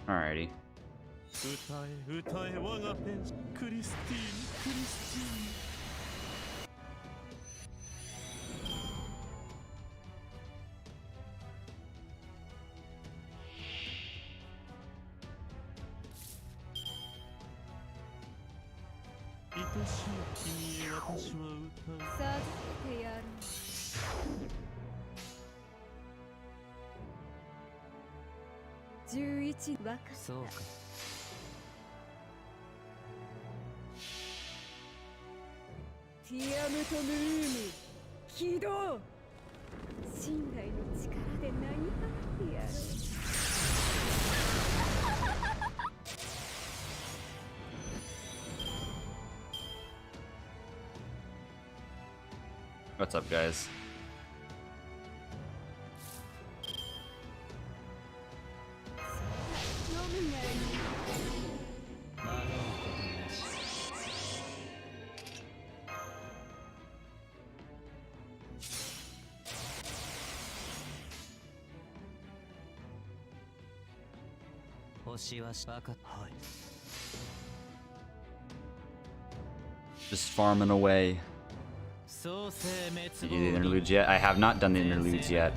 Alrighty. What's up, guys? Just farming away. Did you do the interludes yet? I have not done the interludes yet.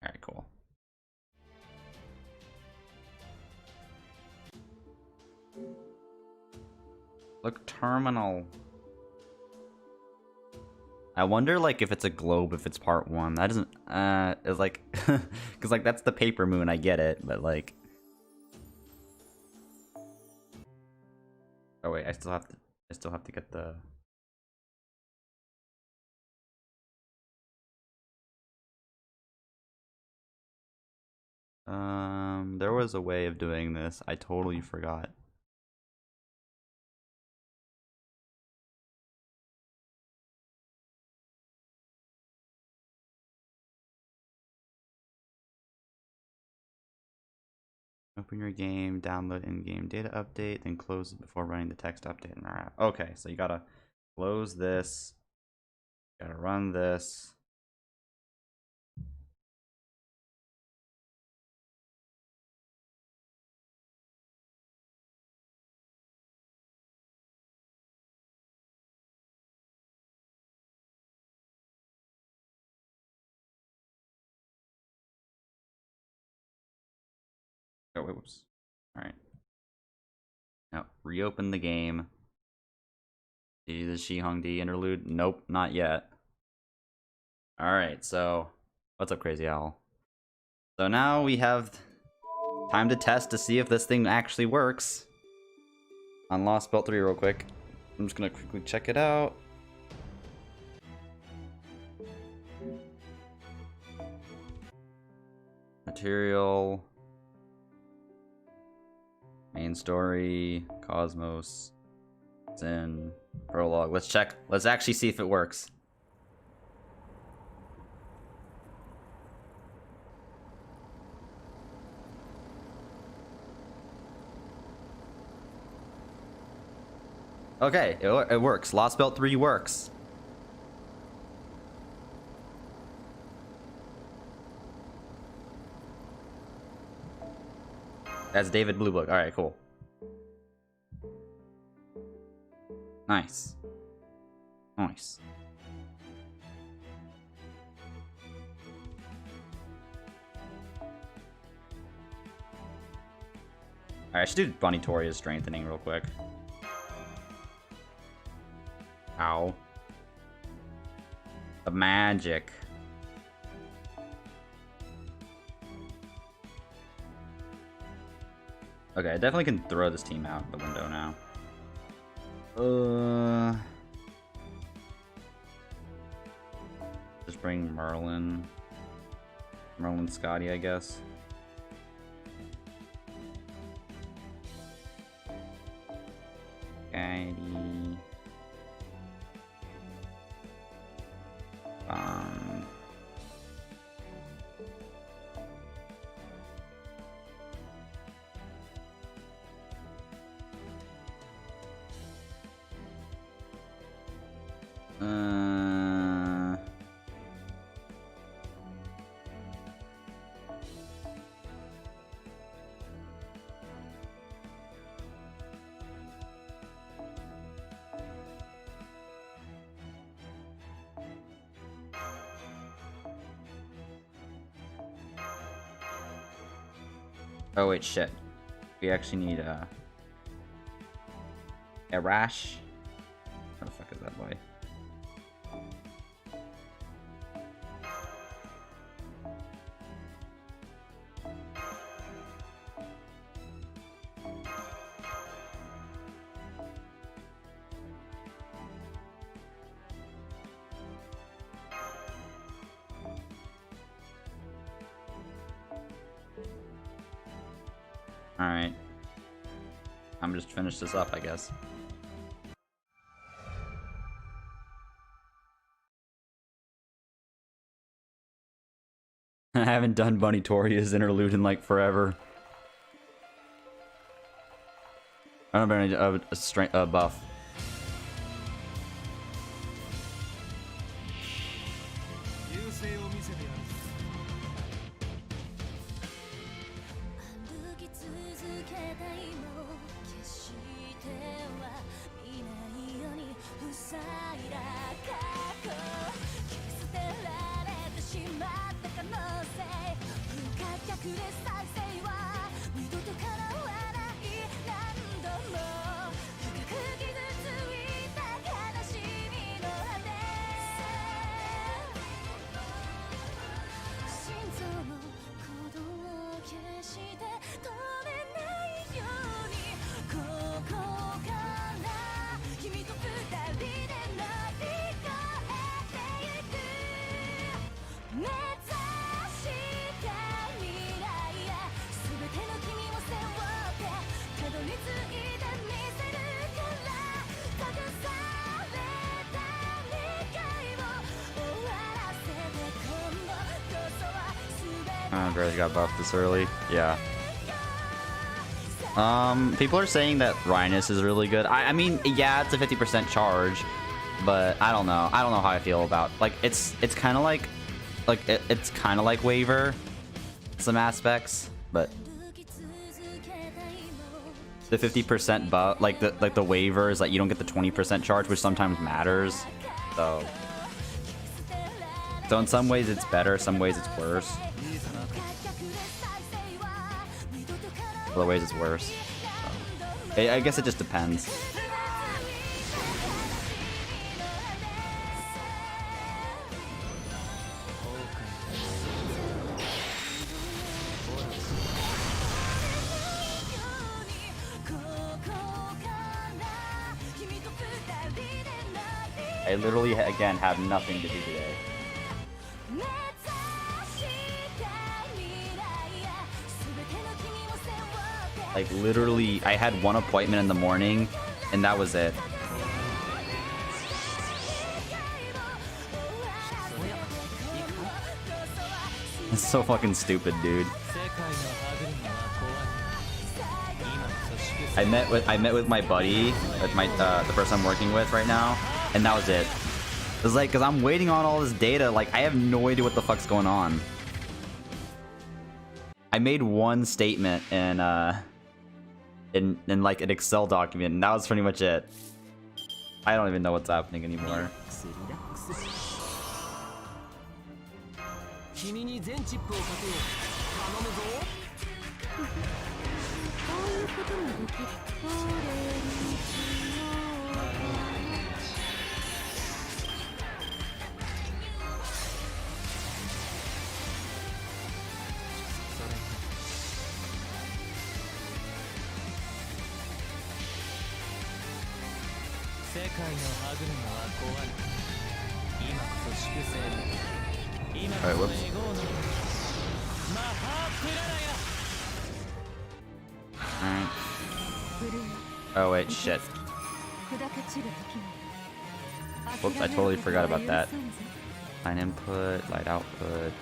Alright, cool. Look, terminal. I wonder, like, if it's a globe, if it's part 1. That doesn't, it's like, because, like, that's the paper moon, I get it, but, like... Oh, wait, I still have to get the... There was a way of doing this. I totally forgot. Open your game, download in-game data update, then close it before running the text update in our app. Okay, so you gotta close this, gotta run this. Oh, wait, whoops. Alright. Now, reopen the game. Did you do the Shihongdi interlude? Nope, not yet. Alright, so... What's up, Crazy Owl? So now we have time to test to see if this thing actually works. On Lost Belt 3 real quick. I'm just gonna quickly check it out. Material... Main story, Cosmos, Zen, Prologue. Let's check. Let's actually see if it works. Okay, it works. Lost Belt 3 works. That's David Blue Book. Alright, cool. Nice. Nice. Alright, I should do Bunny Toria's strengthening real quick. Ow. The magic. Okay, I definitely can throw this team out the window now. Just bring Merlin. Merlin Scotty, I guess. Scotty. Oh wait, shit. We actually need a rash. Where the fuck is that boy? Alright. I'm just finish this up, I guess. I haven't done Bunny Toria's interlude in like forever. I don't have any strength buff. I barely got buffed this early. Yeah. People are saying that Rhinus is really good. I mean, yeah, it's a 50% charge, but I don't know. I don't know how I feel about like it's kind of like it's kind of like Waver, some aspects, but the 50% buff, like the Waver is like you don't get the 20% charge, which sometimes matters. So in some ways it's better, some ways it's worse. Other ways it's worse. So, I guess it just depends. I literally, again, have nothing to do today. Like, literally, I had one appointment in the morning, and that was it. It's so fucking stupid, dude. I met with my buddy, with my the person I'm working with right now, and that was it. It was like, cause I'm waiting on all this data, like I have no idea what the fuck's going on. I made one statement in like an Excel document, and that was pretty much it. I don't even know what's happening anymore. Alright, whoops. Alright. Oh wait, shit. Whoops, I totally forgot about that. Line input, light output.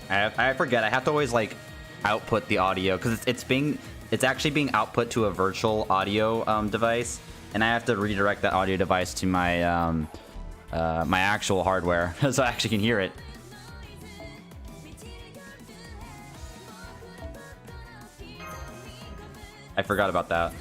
I forget. I have to always like output the audio because it's actually being output to a virtual audio device, and I have to redirect that audio device to my my actual hardware so I actually can hear it. I forgot about that.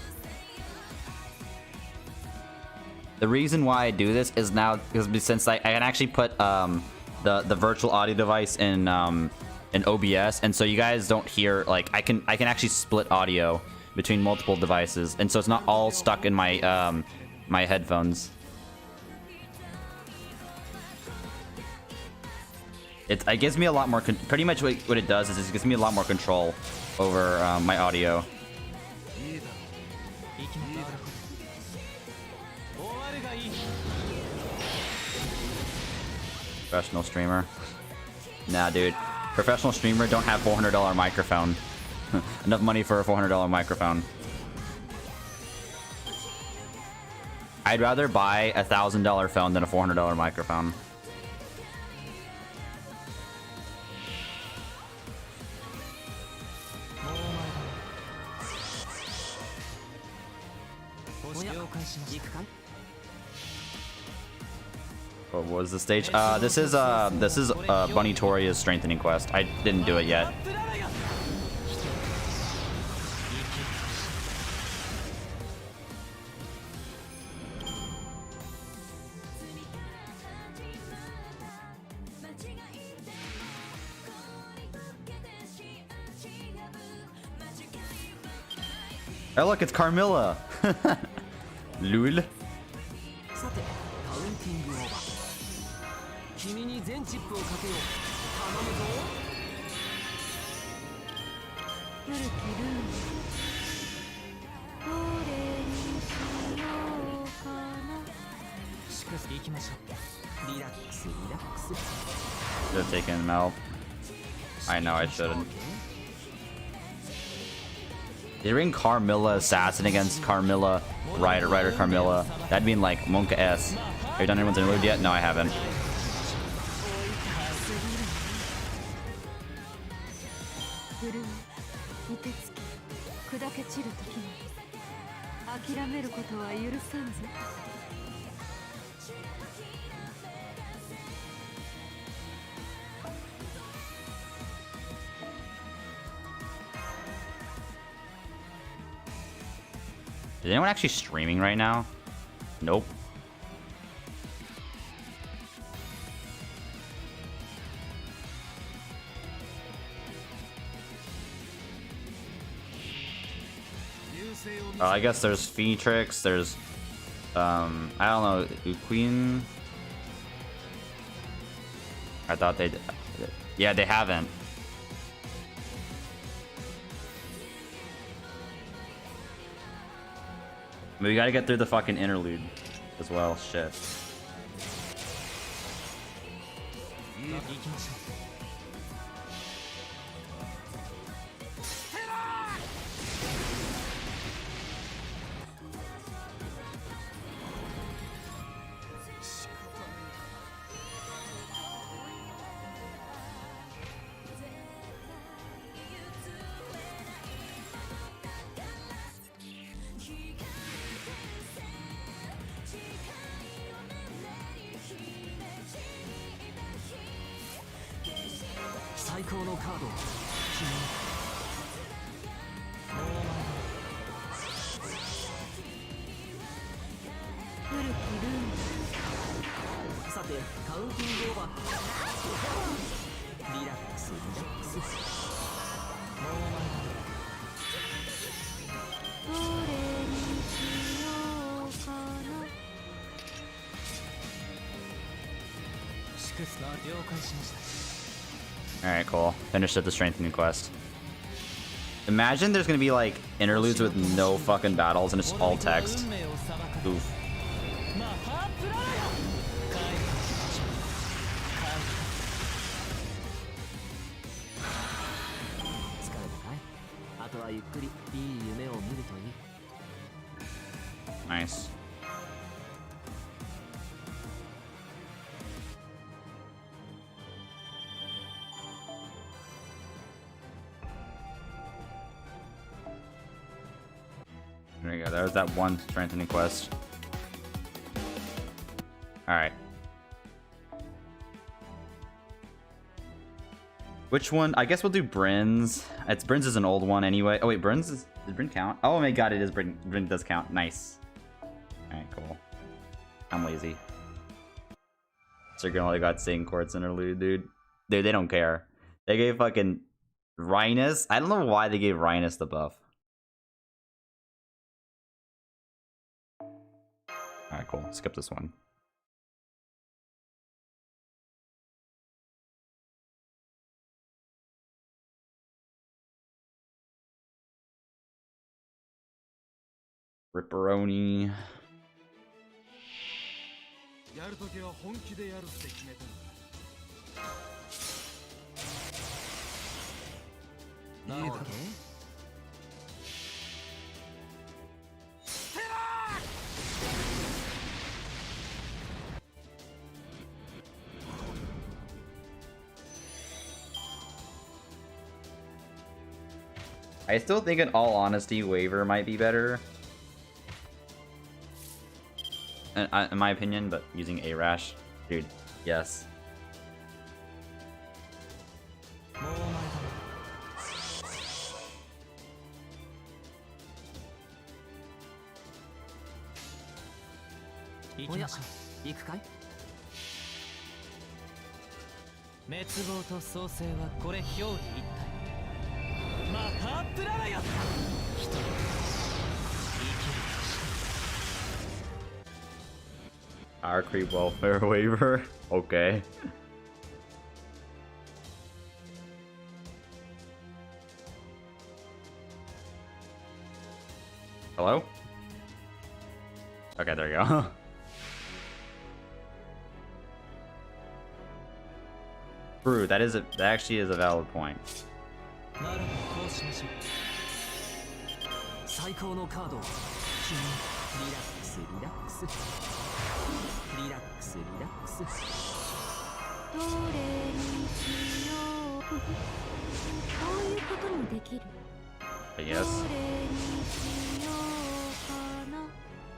The reason why I do this is now because since I can actually put the virtual audio device in OBS, and so you guys don't hear, like, I can actually split audio between multiple devices, and so it's not all stuck in my my headphones. It gives me a lot more pretty much what it does is it gives me a lot more control over my audio. Professional streamer. Nah, dude. Professional streamer don't have $400 microphone. Enough money for a $400 microphone. I'd rather buy a $1,000 phone than a $400 microphone. What was the stage? This is Bunny Toria's strengthening quest. I didn't do it yet. Oh look, it's Carmilla. Lul. Should have taken him out. I know I shouldn't. They ring Carmilla Assassin against Carmilla Rider Carmilla. That'd mean like Monka S. Have you done anyone's interlude yet? No, I haven't. Is anyone actually streaming right now? Nope. I guess there's Featrix, there's I don't know, Queen. I thought they did. Yeah, they haven't. I mean, we gotta get through the fucking interlude as well. Shit. Alright, cool. Finished up the strengthening quest. Imagine there's gonna be like interludes with no fucking battles and it's all text. Oof. Nice. There we go. There's that one strengthening quest. Alright. Which one? I guess we'll do Bryn's. Bryn's is an old one anyway. Oh wait, Bryn's is... Does Bryn count? Oh my god, it is Bryn. Bryn does count. Nice. Alright, cool. I'm lazy. Circle only got Sing Courts interlude, dude. Dude, they don't care. They gave fucking Rhinus. I don't know why they gave Rhinus the buff. Alright, cool. Skip this one. Ripperoni. I still think, in all honesty, Waver might be better. In my opinion, but using A-Rash, dude, yes. Our creep welfare waiver. Okay. Hello? Okay, there you go. True, that actually is a valid point. Yes.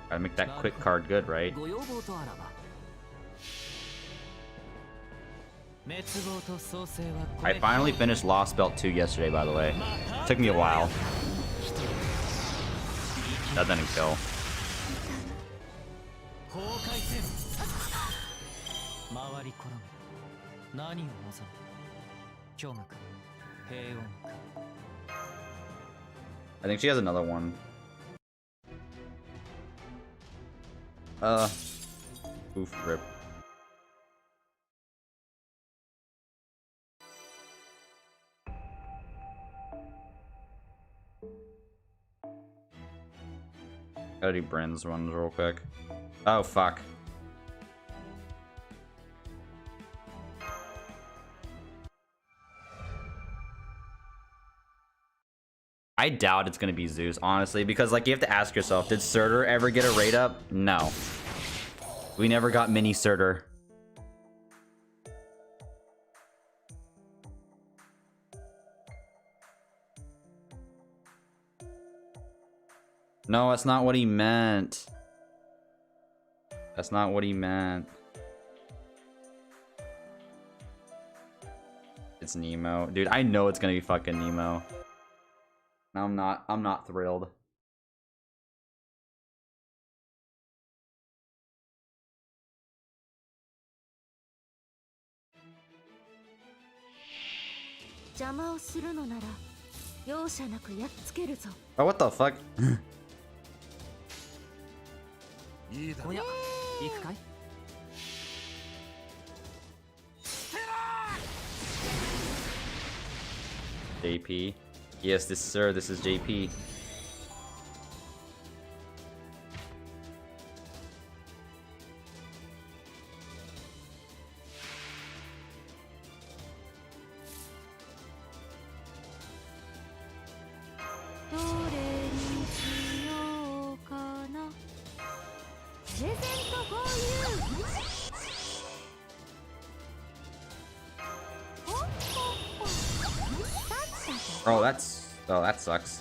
Gotta make that quick card good, right? I finally finished Lost Belt 2 yesterday, by the way. Took me a while. That didn't kill. I think she has another one. Oof, rip. Gotta do Bryn's ones real quick. Oh, fuck. I doubt it's gonna be Zeus, honestly, because like you have to ask yourself, did Surtur ever get a rate up? No. We never got mini Surtur. No, that's not what he meant. That's not what he meant. It's Nemo. Dude, I know it's gonna be fucking Nemo. I'm not thrilled. Oh, what the fuck? JP. Yes, this is JP. Oh, that sucks.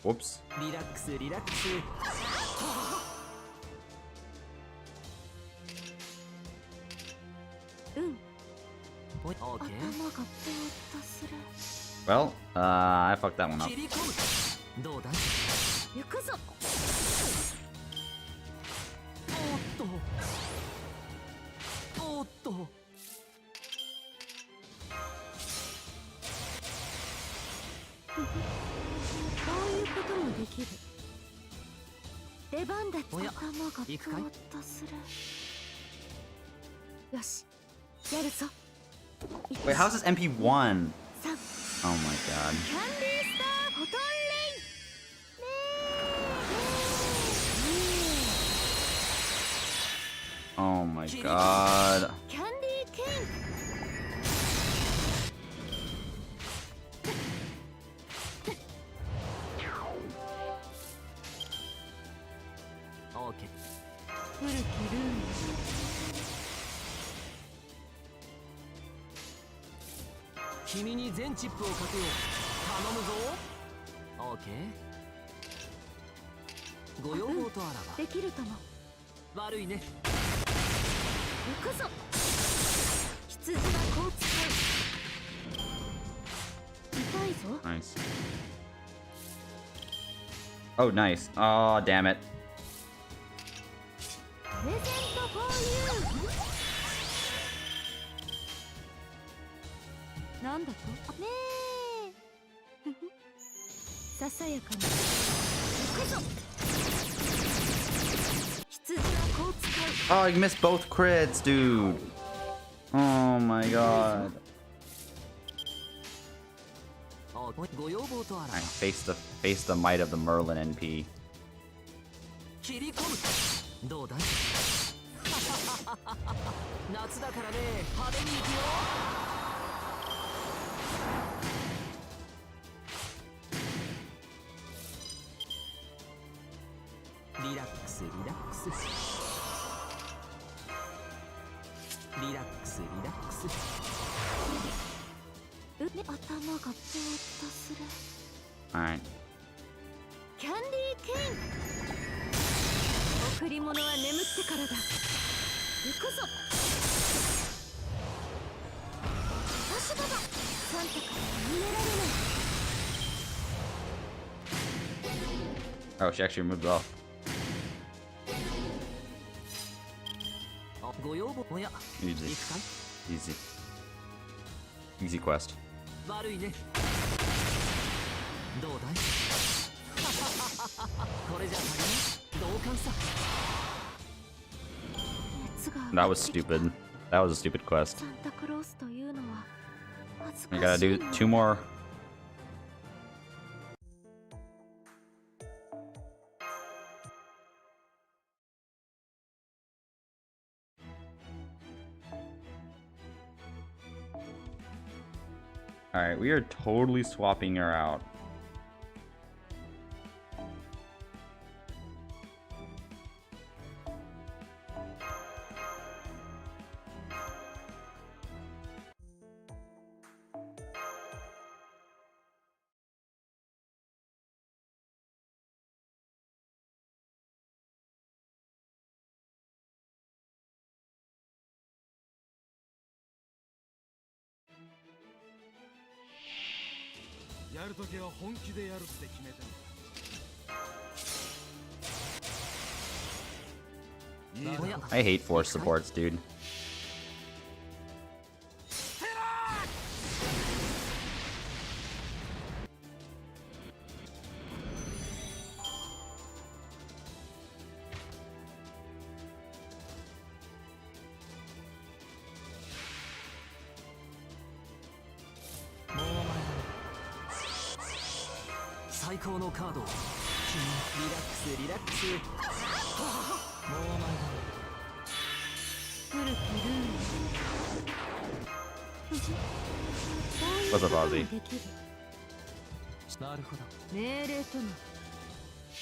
Whoops. Well, I fucked that one up. いうこともできる。出番だ。頭がぼーっとする。よし、やるぞ。 Wait, how's this MP1? Oh my god. キャンディースターフォトンレイ。 Oh my god. キャンディーケン。オーケー。古きルール。君に全チップをかけよう。頼むぞ。オーケー。ご要望とあらば。できるとも。悪いね。行くぞ。羊はこう使う。痛いぞ。 Nice. Oh, nice. Oh, damn it. プレゼントフォーユー。なんだとねえ。ささやかに。行くぞ。羊はこう使う。 Oh, you missed both crits, dude. Oh my god. Alright, face the might of the Merlin NP. 切り込む。どうだい。夏だからね、派手に行くよ。リラックスリラックスリラックスリラックス。頭がぼーっとする。 Alright. キャンディーケン。贈り物は眠ってからだ。行くぞ。私だがサンタから逃げられない。 Oh, she actually moved off. ご要望。おや、 Easy. 行くかい。 Easy. Easy quest. 悪いね。どうだい。これじゃ足りない。同感さ。 That was stupid. That was a stupid quest. サンタクロースというのは恥ずか I しい。 gotta do 2 more. Alright, we are totally swapping her out. I hate force supports, dude. What's up, Ozzy? なるほど。命令との。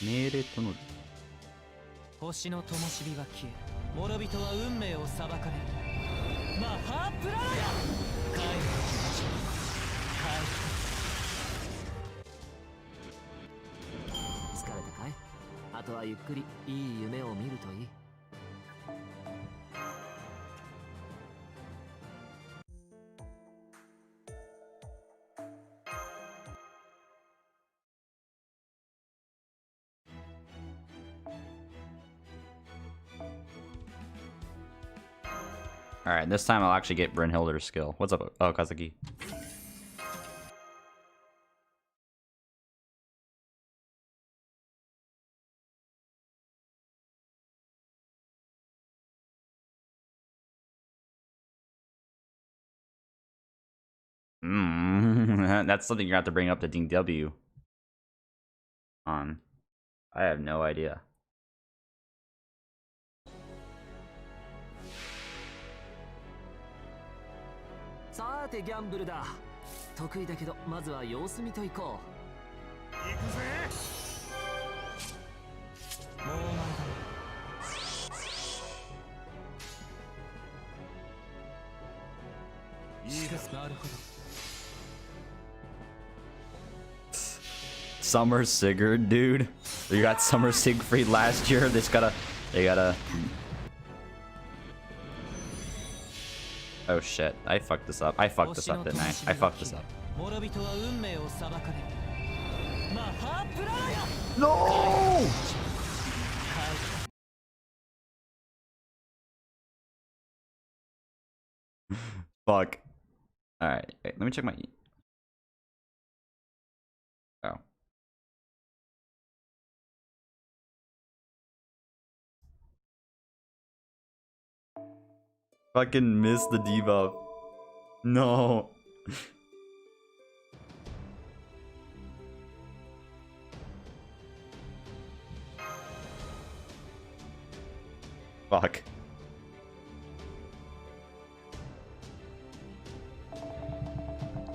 命令との。星の灯火は消え、諸人は運命を裁かれる。マハプララヤ。帰る。疲れたかい。あとはゆっくりいい夢を見るといい。Alright, this time I'll actually get Brynhilder's skill. What's up? Oh, Kazuki. That's something you have to bring up to Dean W. On. I have no idea. Sa te gamble da. 得意だけど、まずは様子見といこう。行くぜ。もうまだ。いいです。なるほど。Summer Sigurd, dude. You got Summer Siegfried last year. They gotta. Oh shit! I fucked this up. I fucked this up, didn't I? I fucked this up. No! Fuck. All right. Wait, let me check my. Oh. Fucking missed the debuff. No. Fuck.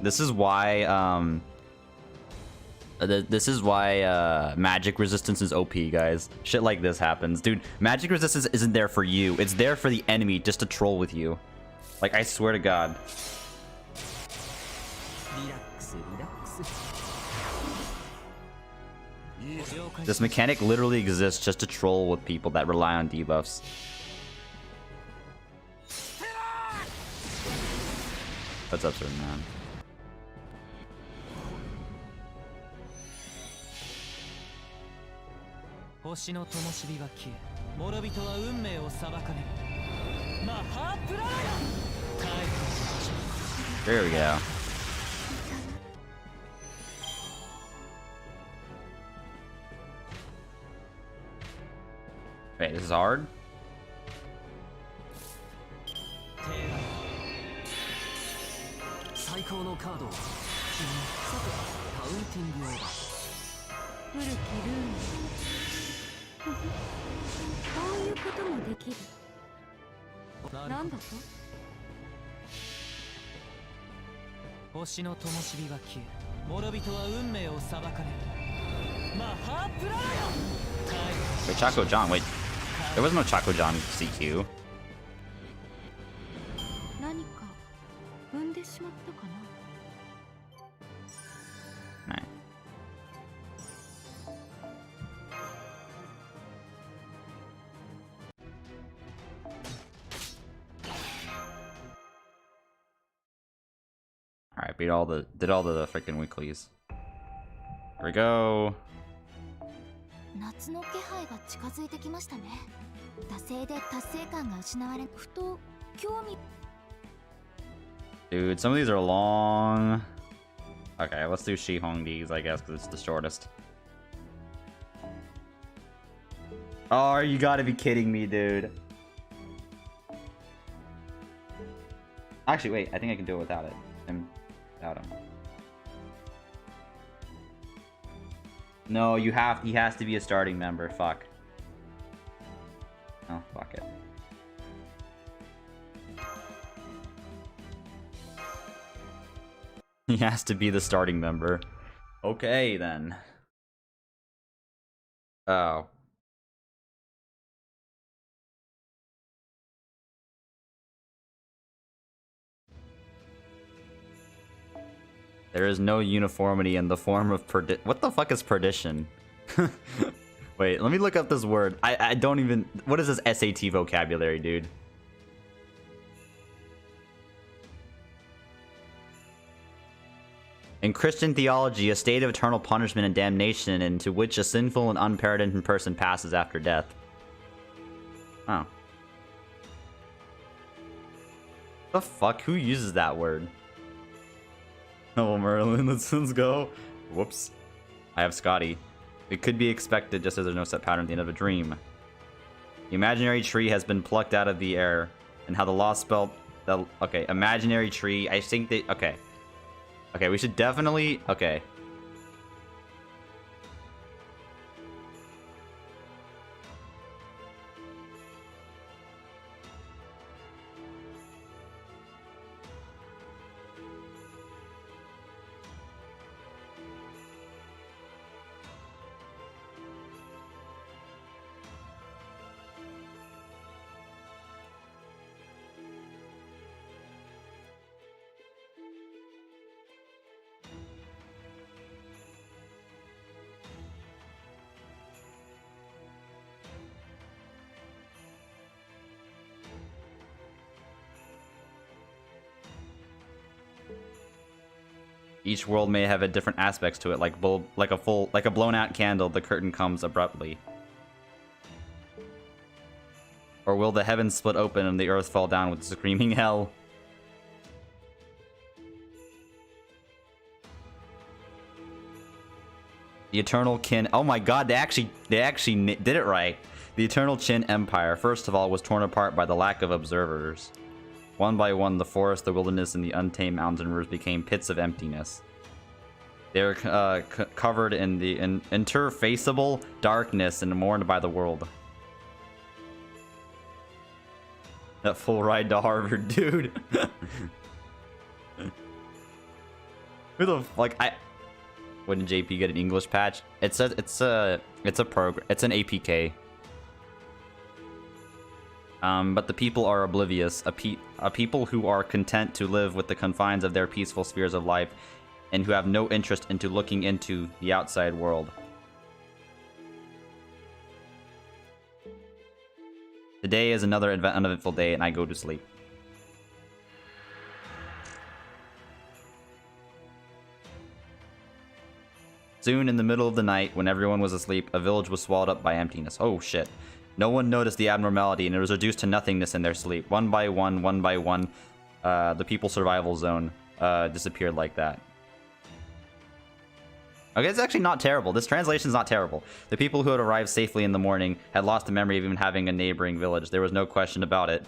This is why magic resistance is OP, guys. Shit like this happens. Dude, magic resistance isn't there for you. It's there for the enemy just to troll with you. Like, I swear to God. This mechanic literally exists just to troll with people that rely on debuffs. What's up, certain man? There we go. Wait, this is hard? Wait, Chaco John, wait. There was no Chaco John CQ. Nah. Alright, did all the freaking weeklies. Here we go. Dude, some of these are long. Okay, let's do Shihongdi's, I guess, because it's the shortest. Oh, you gotta be kidding me, dude. Actually, wait, I think I can do it without it. Without him. No, he has to be a starting member. Fuck. Oh, fuck it. He has to be the starting member. Okay, then. Oh. There is no uniformity in the form of what the fuck is perdition? Wait, let me look up this word. I don't even... What is this SAT vocabulary, dude? In Christian theology, a state of eternal punishment and damnation into which a sinful and unpenitent person passes after death. Oh. The fuck? Who uses that word? Oh, Merlin, let's go. Whoops. I have Scotty. It could be expected just as there's no set pattern at the end of a dream. The imaginary tree has been plucked out of the air. And how the lost spell... Okay, imaginary tree. I think they... Okay. Okay, we should definitely... Okay. Each world may have a different aspects to it, like a blown out candle, the curtain comes abruptly. Or will the heavens split open and the earth fall down with screaming hell? The Eternal Qin... Oh my god, they actually did it right. The Eternal Qin Empire, first of all, was torn apart by the lack of observers. One by one, the forest, the wilderness, and the untamed mountain rivers became pits of emptiness. They were covered in the interfaceable darkness and mourned by the world. That full ride to Harvard, dude. Who the like I? When did JP get an English patch? It's a program. It's an APK. But the people are oblivious, a people who are content to live with the confines of their peaceful spheres of life, and who have no interest into looking into the outside world. Today is another uneventful day, and I go to sleep. Soon, in the middle of the night, when everyone was asleep, a village was swallowed up by emptiness. Oh shit. No one noticed the abnormality, and it was reduced to nothingness in their sleep. One by one, the people's survival zone disappeared like that. Okay, it's actually not terrible. This translation's not terrible. The people who had arrived safely in the morning had lost the memory of even having a neighboring village. There was no question about it.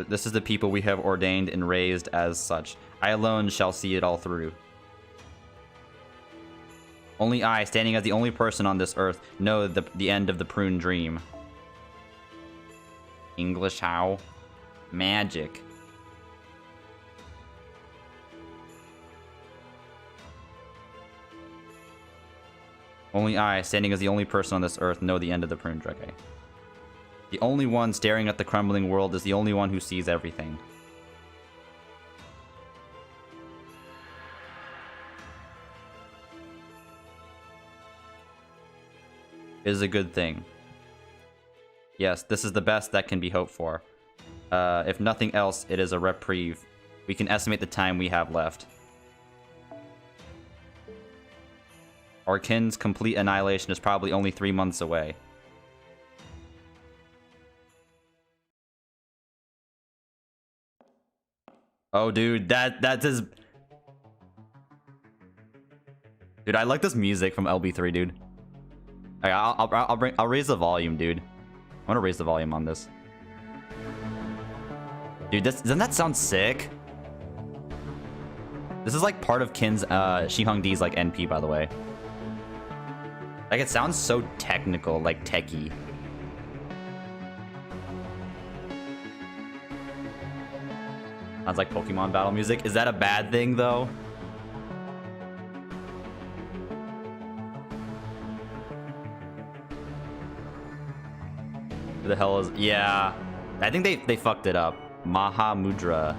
This is the people we have ordained and raised as such. I alone shall see it all through. Only I, standing as the only person on this earth, know the end of the prune dream. English how? Magic. Only I, standing as the only person on this earth, know the end of the prune dream. Okay. The only one staring at the crumbling world is the only one who sees everything. It is a good thing. Yes, this is the best that can be hoped for. If nothing else, it is a reprieve. We can estimate the time we have left. Our kin's complete annihilation is probably only 3 months away. Oh, dude, that is... Dude, I like this music from LB3, dude. Okay, I'll raise the volume, dude. I want to raise the volume on this. Dude, doesn't that sound sick? This is like part of Qin's, Shihongdi's like NP, by the way. Like, it sounds so technical, like techie. Sounds like Pokemon battle music. Is that a bad thing, though? Who the hell is... Yeah. I think they fucked it up. Mahamudra.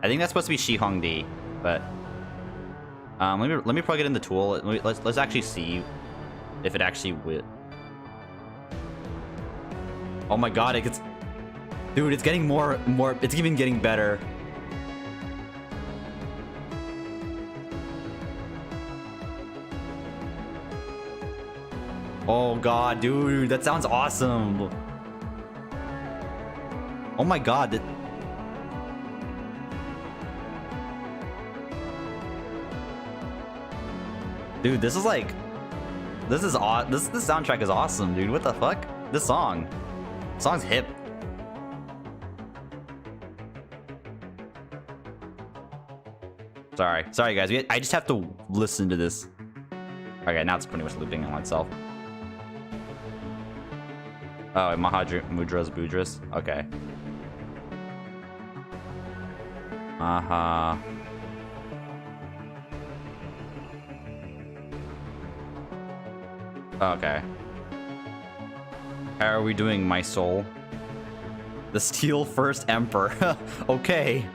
I think that's supposed to be Shihongdi, but... let me plug it in the tool. Let's actually see if it actually will. Oh my god, it gets... Dude, it's getting more... It's even getting better. Oh god, dude, that sounds awesome. Oh my god. Dude, this is like... This soundtrack is awesome, dude. What the fuck? This song's hip. Sorry guys. I just have to listen to this. Okay, now it's pretty much looping on itself. Oh, Mudras Budras. Okay. Okay. How are we doing, my soul? The Steel First Emperor. Okay.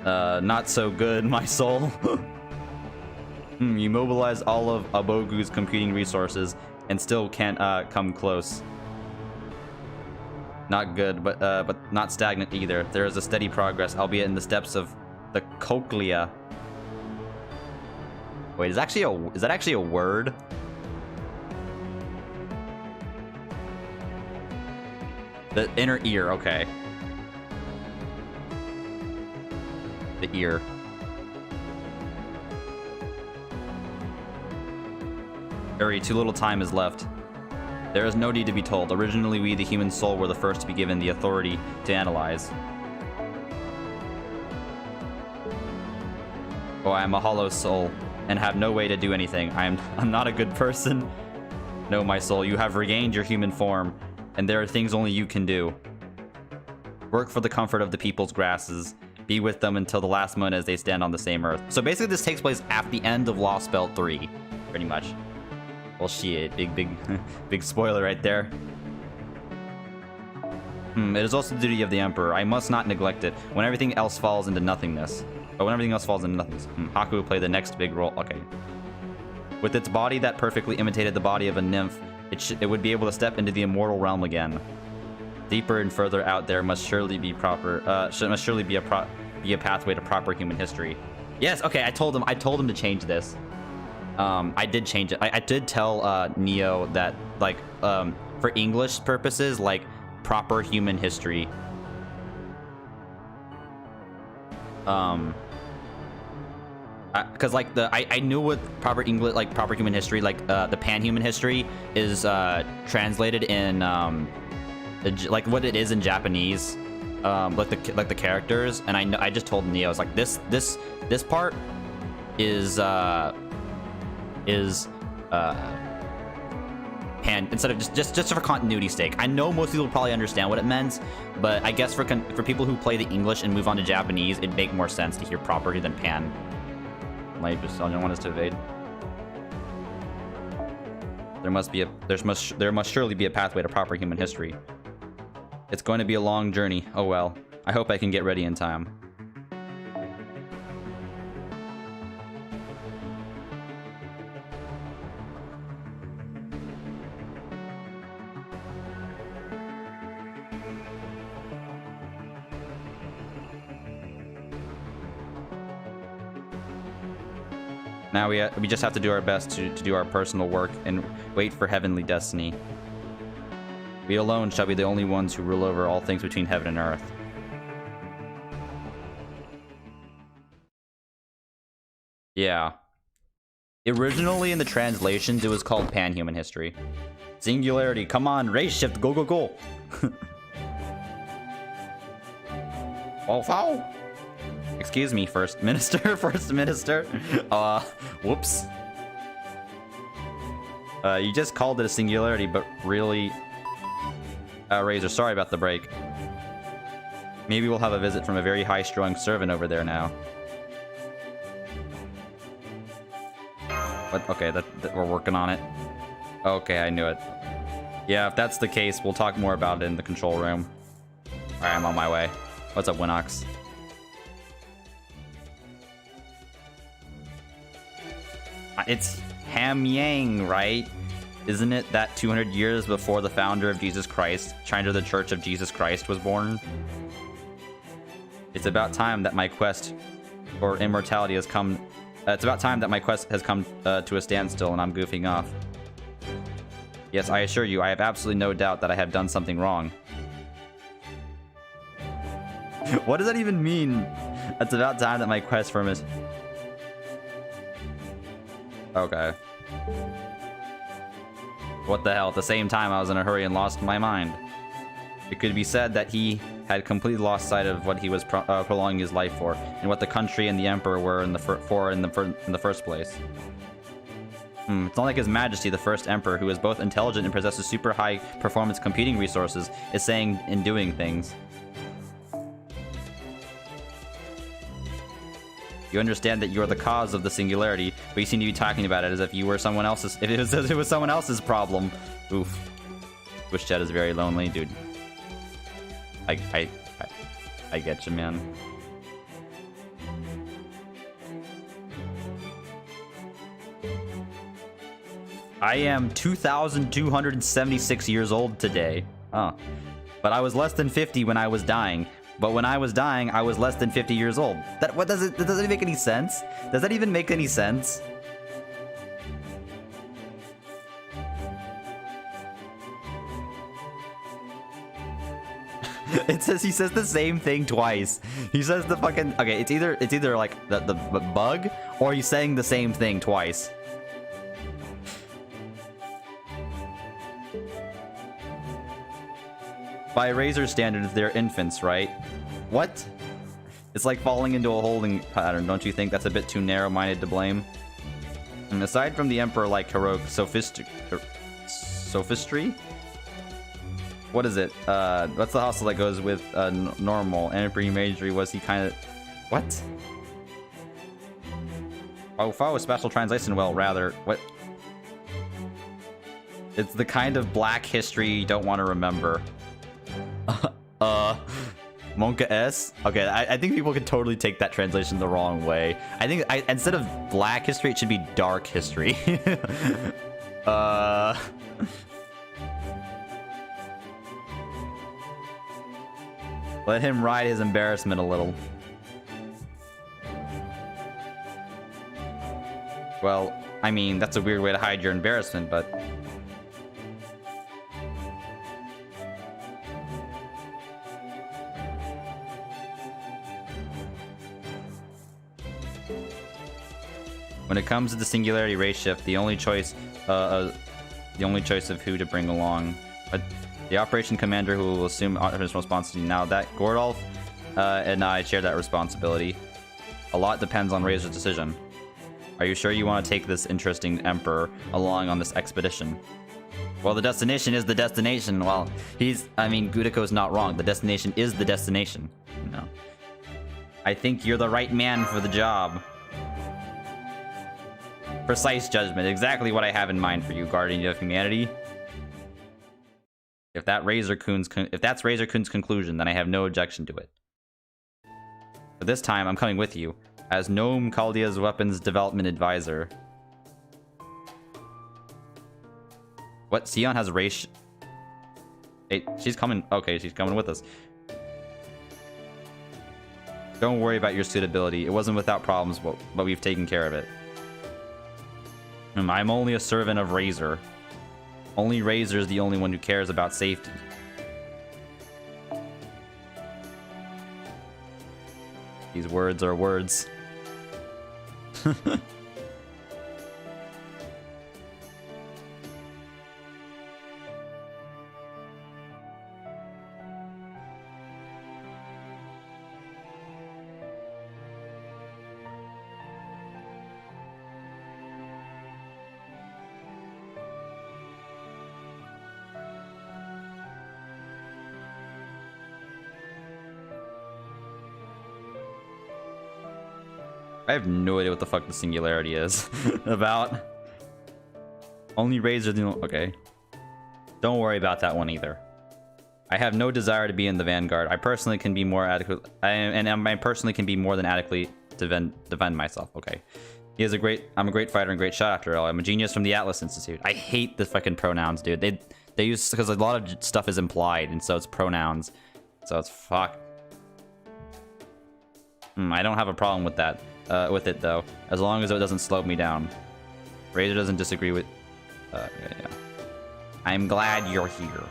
Not so good, my soul. You mobilize all of Abogu's competing resources and still can't come close. Not good, but not stagnant either. There is a steady progress, albeit in the steps of the cochlea. Wait, is that actually a word? The inner ear, okay. The ear. Very too little time is left. There is no need to be told. Originally, we, the human soul, were the first to be given the authority to analyze. Oh, I am a hollow soul and have no way to do anything. I'm not a good person. No, my soul, you have regained your human form, and there are things only you can do. Work for the comfort of the people's grasses. Be with them until the last moment as they stand on the same earth. So basically, this takes place at the end of Lost Belt 3, pretty much. Well, shit, big spoiler right there. It is also the duty of the Emperor. I must not neglect it when everything else falls into nothingness. But when everything else falls into nothingness, Haku will play the next big role. Okay. With its body that perfectly imitated the body of a nymph, it would be able to step into the immortal realm again. Deeper and further out there must surely be proper. Must surely be a pathway to proper human history. Yes. Okay. I told him to change this. I did change it. I did tell Neo that, like, for English purposes, like, proper human history. Because, like, I knew what proper English, like, proper human history, like, the pan-human history is translated in, like, what it is in Japanese, like the characters, and I just told Neo, I was like, this part is pan, instead of just for continuity's sake. I know most people probably understand what it meant, but I guess for people who play the English and move on to Japanese, it'd make more sense to hear proper than pan. Like, just all you want us to evade. There must surely be a pathway to proper human history. It's going to be a long journey. Oh well. I hope I can get ready in time. Now we just have to do our best to do our personal work and wait for heavenly destiny. We alone shall be the only ones who rule over all things between heaven and earth. Yeah. Originally in the translations, it was called Pan-Human History. Singularity, come on, race shift, go, go, go. Oh, foul. Excuse me, First Minister, First Minister. Whoops. You just called it a singularity, but really... Razor, sorry about the break. Maybe we'll have a visit from a very high-strung servant over there now. What? Okay, that we're working on it. Okay, I knew it. Yeah, if that's the case, we'll talk more about it in the control room. Alright, I'm on my way. What's up, Winox? It's Ham Yang, right? Isn't it that 200 years before the founder of Jesus Christ, China the Church of Jesus Christ, was born? It's about time that my quest for immortality has come... it's about time that my quest has come to a standstill and I'm goofing off. Yes, I assure you, I have absolutely no doubt that I have done something wrong. What does that even mean? It's about time that my quest for Miss... Okay. What the hell? At the same time, I was in a hurry and lost my mind. It could be said that he had completely lost sight of what he was prolonging his life for, and what the country and the emperor were in the first place. It's not like His Majesty, the first emperor, who is both intelligent and possesses super high performance computing resources, is saying and doing things. You understand that you are the cause of the singularity, but you seem to be talking about it as if you were someone else's. If it was someone else's problem. Oof. Wish Chet is very lonely, dude. I get you, man. I am 2,276 years old today. Huh. But I was less than 50 when I was dying. But when I was dying, I was less than 50 years old. That does it make any sense? Does that even make any sense? It says he says the same thing twice. He says the fucking okay. It's either like the bug, or he's saying the same thing twice. By Razor standards, they're infants, right? What? It's like falling into a holding pattern, don't you think? That's a bit too narrow-minded to blame. And aside from the Emperor like heroic sophistry? What is it? What's the hustle that goes with normal? Emperor Imagery, was he kind of... What? Oh, follow a special translation, well, rather... What? It's the kind of black history you don't want to remember. Monka S? Okay, I think people could totally take that translation the wrong way. I think instead of black history, it should be dark history. Let him ride his embarrassment a little. Well, I mean, that's a weird way to hide your embarrassment, but... When it comes to the singularity race shift, the only choice of who to bring along, the operation commander who will assume his responsibility. Now that Gordolf and I share that responsibility. A lot depends on Razor's decision. Are you sure you want to take this interesting emperor along on this expedition? Well, the destination is the destination. Well, Gudiko's not wrong. The destination is the destination. No. I think you're the right man for the job. Precise judgment. Exactly what I have in mind for you, Guardian of Humanity. If that's Razor Kun's conclusion, then I have no objection to it. But this time, I'm coming with you, as Gnome Chaldea's weapons development advisor. What? Sion has race... Hey, she's coming... Okay, she's coming with us. Don't worry about your suitability. It wasn't without problems, but we've taken care of it. I'm only a servant of Razor. Only Razor's the only one who cares about safety. These words are words. I have no idea what the fuck the singularity is about. Only Razor... Okay. Don't worry about that one either. I have no desire to be in the Vanguard. I personally can be more adequate... I personally can be more than adequately defend myself. Okay. I'm a great fighter and great shot after all. I'm a genius from the Atlas Institute. I hate the fucking pronouns, dude. They use... Because a lot of stuff is implied, and so it's pronouns. So it's fuck. I don't have a problem with that. With it though, as long as it doesn't slow me down. Razor doesn't disagree with... yeah. I'm glad you're here.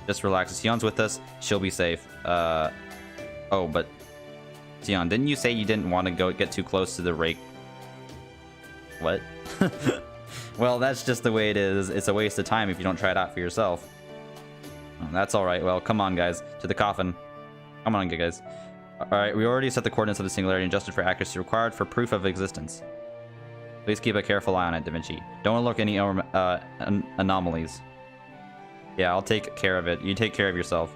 Just relax. Sion's with us. She'll be safe. Oh, but Sion, didn't you say you didn't want to get too close to the rake? What? Well, that's just the way it is. It's a waste of time if you don't try it out for yourself. Oh, that's all right. Well, come on, guys. To the coffin. Come on, guys. All right, we already set the coordinates of the singularity and adjusted for accuracy required for proof of existence. Please keep a careful eye on it, Da Vinci. Don't look any anomalies. Yeah, I'll take care of it. You take care of yourself.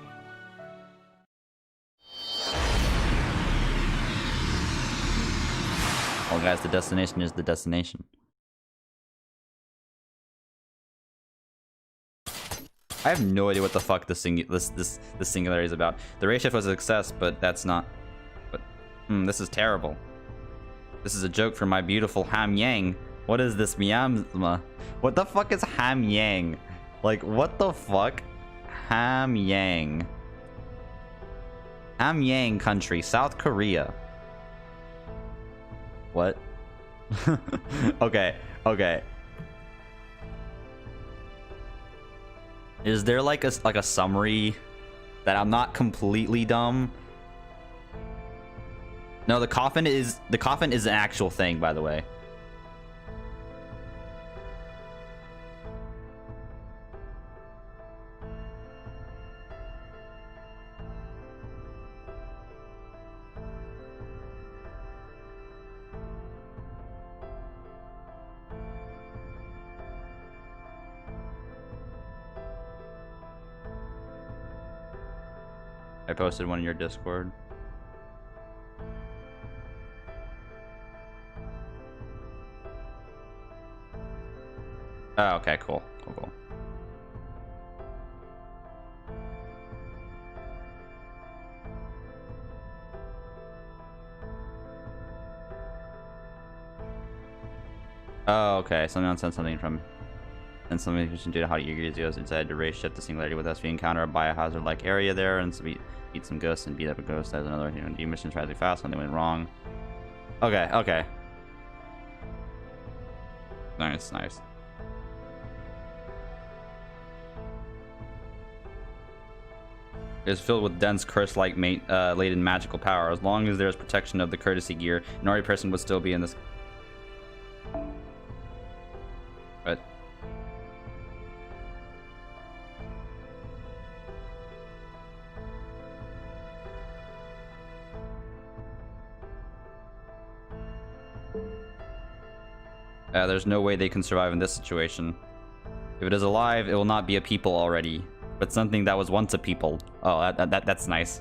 Well, guys, the destination is the destination. I have no idea what the fuck this singularity is about. The ray shift was a success, but that's not. But this is terrible. This is a joke for my beautiful Ham Yang. What is this miasma? What the fuck is Ham Yang? Like, what the fuck? Ham Yang. Ham Yang country, South Korea. What? Okay, okay. Is there like a summary that I'm not completely dumb? No, the coffin is an actual thing, by the way. I posted one in your Discord. Oh, okay, cool. Cool. Oh, okay. Someone sent something from... And something due to how you decided to race shift the singularity with us. We encounter a biohazard-like area there, and so we beat some ghosts and beat up a ghost as another mission tries to be fast. Something went wrong. Okay, okay. Nice, nice. It's filled with dense curse-like laden magical power. As long as there is protection of the courtesy gear, an ordinary person would still be in this. But. There's no way they can survive in this situation. If it is alive, it will not be a people already, but something that was once a people. Oh, that's nice.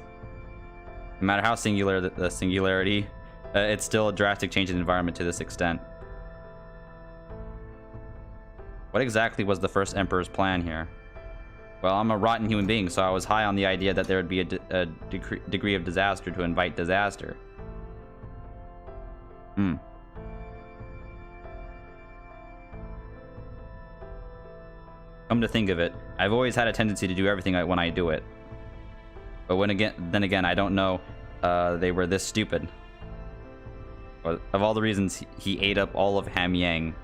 No matter how singular the singularity, it's still a drastic change in the environment to this extent. What exactly was the first Emperor's plan here? Well, I'm a rotten human being, so I was high on the idea that there would be a degree of disaster to invite disaster. Come to think of it, I've always had a tendency to do everything when I do it. But then again, I don't know they were this stupid. But of all the reasons, he ate up all of Ham Yang.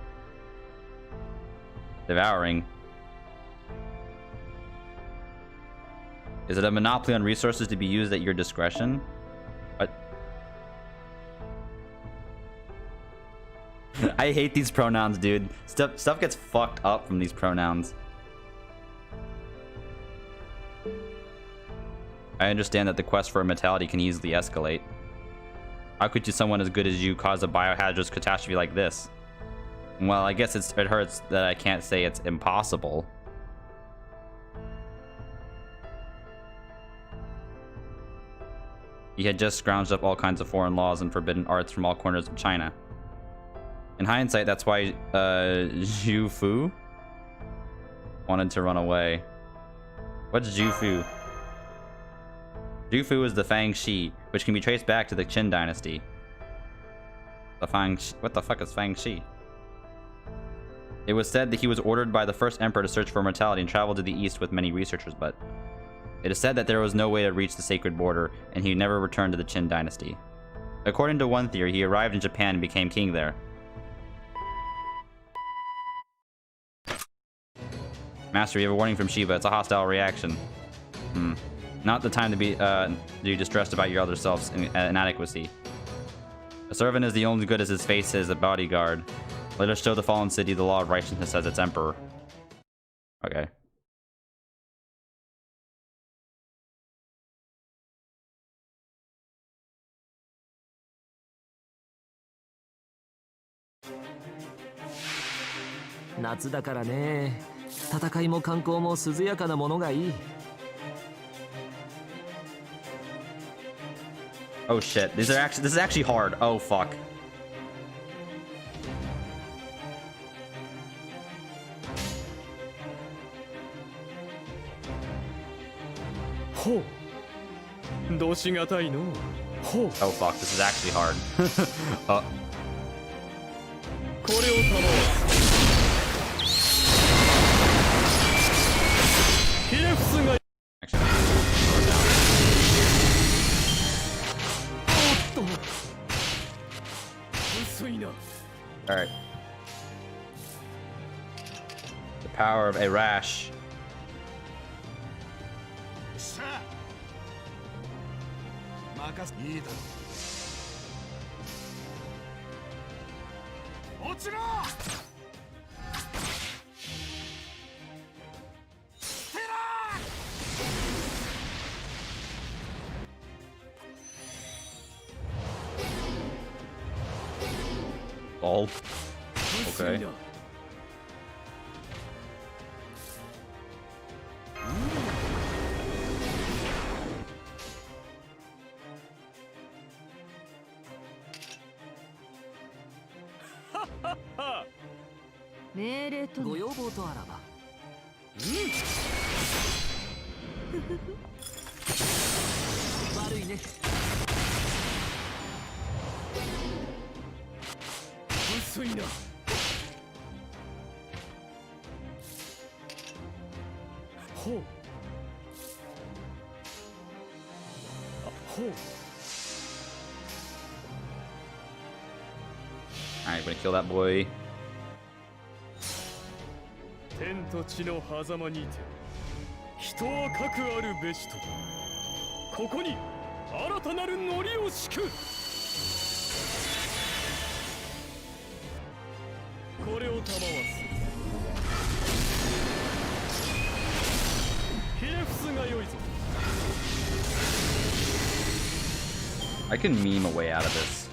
Devouring. Is it a monopoly on resources to be used at your discretion? What? I hate these pronouns, dude. Stuff gets fucked up from these pronouns. I understand that the quest for immortality can easily escalate. How could someone as good as you cause a biohazardous catastrophe like this? Well, I guess it hurts that I can't say it's impossible. He had just scrounged up all kinds of foreign laws and forbidden arts from all corners of China. In hindsight, that's why Zhu Fu wanted to run away. What's Zhu Fu? Zhu Fu is the Fang Shi, which can be traced back to the Qin dynasty. What the fuck is Fang Shi? It was said that he was ordered by the first emperor to search for immortality and travel to the east with many researchers, but it is said that there was no way to reach the sacred border, and he never returned to the Qin dynasty. According to one theory, he arrived in Japan and became king there. Master, you have a warning from Shiva. It's a hostile reaction. Not the time to be distressed about your other self's inadequacy. A servant is the only good as his face is a bodyguard. Let us show the fallen city the law of righteousness as its emperor. Okay. Natsuだからね。戦いも観光も涼やかなものがいい。Oh shit. This is actually hard. Oh fuck. Oh fuck, this is actually hard. Actually, alright. The power of a rash. Oh. Okay. Alright, we're gonna kill that boy. 天と地の狭間にて人はかくあるべしとここに新たなるノリを敷くこれを賜わすひれ伏すがよいぞ I can meme a way out of this.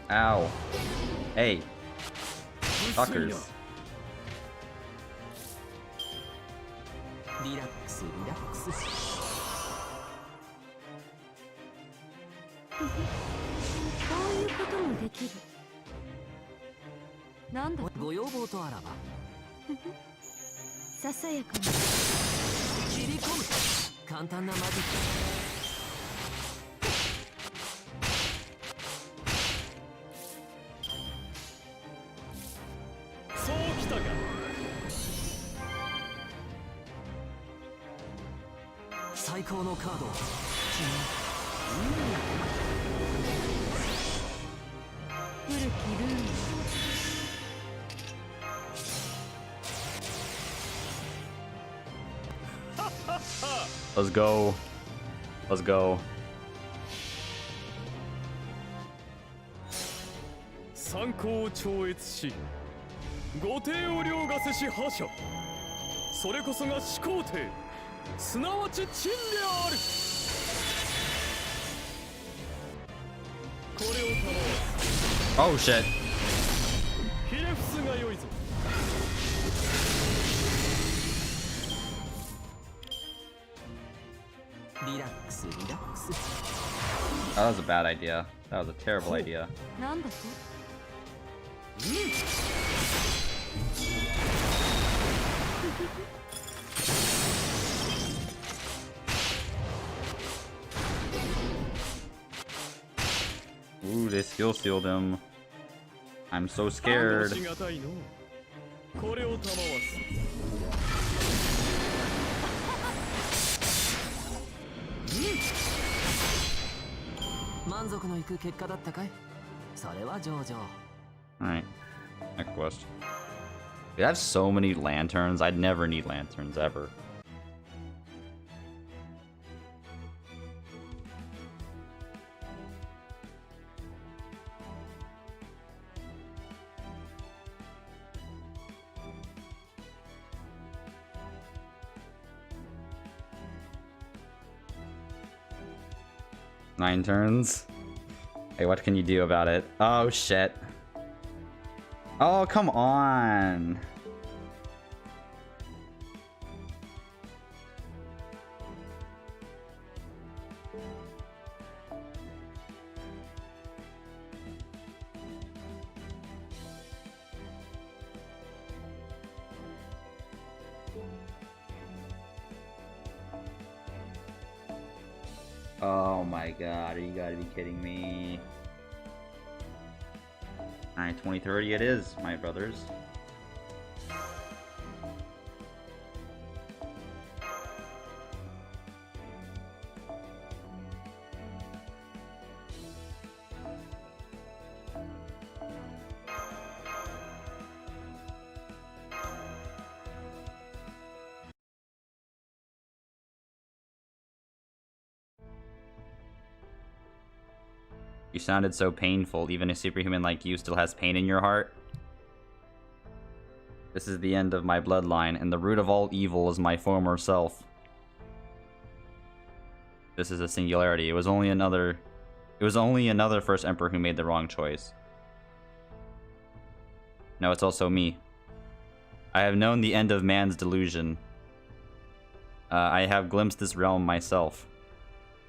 Ow. Hey. Fuckers. Relax, relax. こういうこともできる。なんだご要望とあらば。ささやかな。切り込む。簡単なマジック。そうきたか。最高のカード。古きルール。Let's go. Let's go. 参考を超越し、御帝を凌駕せし覇者。それこそが始皇帝、すなわち陳である。これを賜わ Oh shit. す。ひれ伏すがよいぞ。リラックス、リラックス。That was a bad idea. That was a terrible idea. なんだとOoh, they skill sealed him. I'm so scared. これを賜す。満足のいく結果だったかい？それは上々。 Alright. Next question. Dude, I have so many lanterns. I'd never need lanterns ever. Nine turns. Hey, what can you do about it? Oh, shit. Oh, come on. Oh my god, you gotta be kidding me. Alright, 2030 it is, my brothers. You sounded so painful. Even a superhuman like you still has pain in your heart. This is the end of my bloodline, and the root of all evil is my former self. This is a singularity. It was only another first emperor who made the wrong choice. No, it's also me. I have known the end of man's delusion. I have glimpsed this realm myself.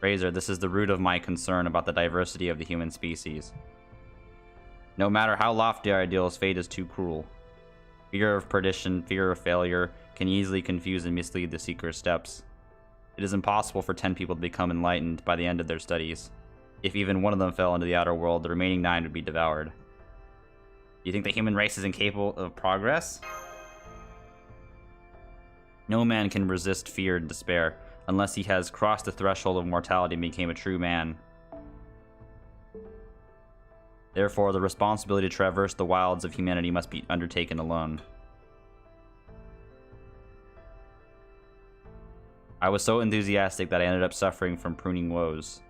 Razor, this is the root of my concern about the diversity of the human species. No matter how lofty our ideals, fate is too cruel. Fear of perdition, fear of failure, can easily confuse and mislead the seeker's steps. It is impossible for 10 people to become enlightened by the end of their studies. If even one of them fell into the outer world, the remaining 9 would be devoured. Do you think the human race is incapable of progress? No man can resist fear and despair, unless he has crossed the threshold of mortality and became a true man. Therefore, the responsibility to traverse the wilds of humanity must be undertaken alone. I was so enthusiastic that I ended up suffering from pruning woes.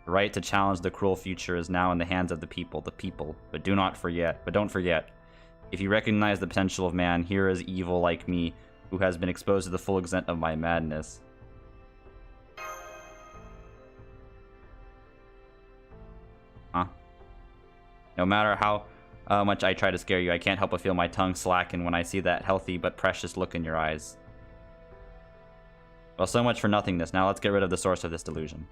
The right to challenge the cruel future is now in the hands of the people. But don't forget, if you recognize the potential of man, here is evil like me, who has been exposed to the full extent of my madness. Huh? No matter how much I try to scare you, I can't help but feel my tongue slacken when I see that healthy but precious look in your eyes. Well, so much for nothingness. Now let's get rid of the source of this delusion.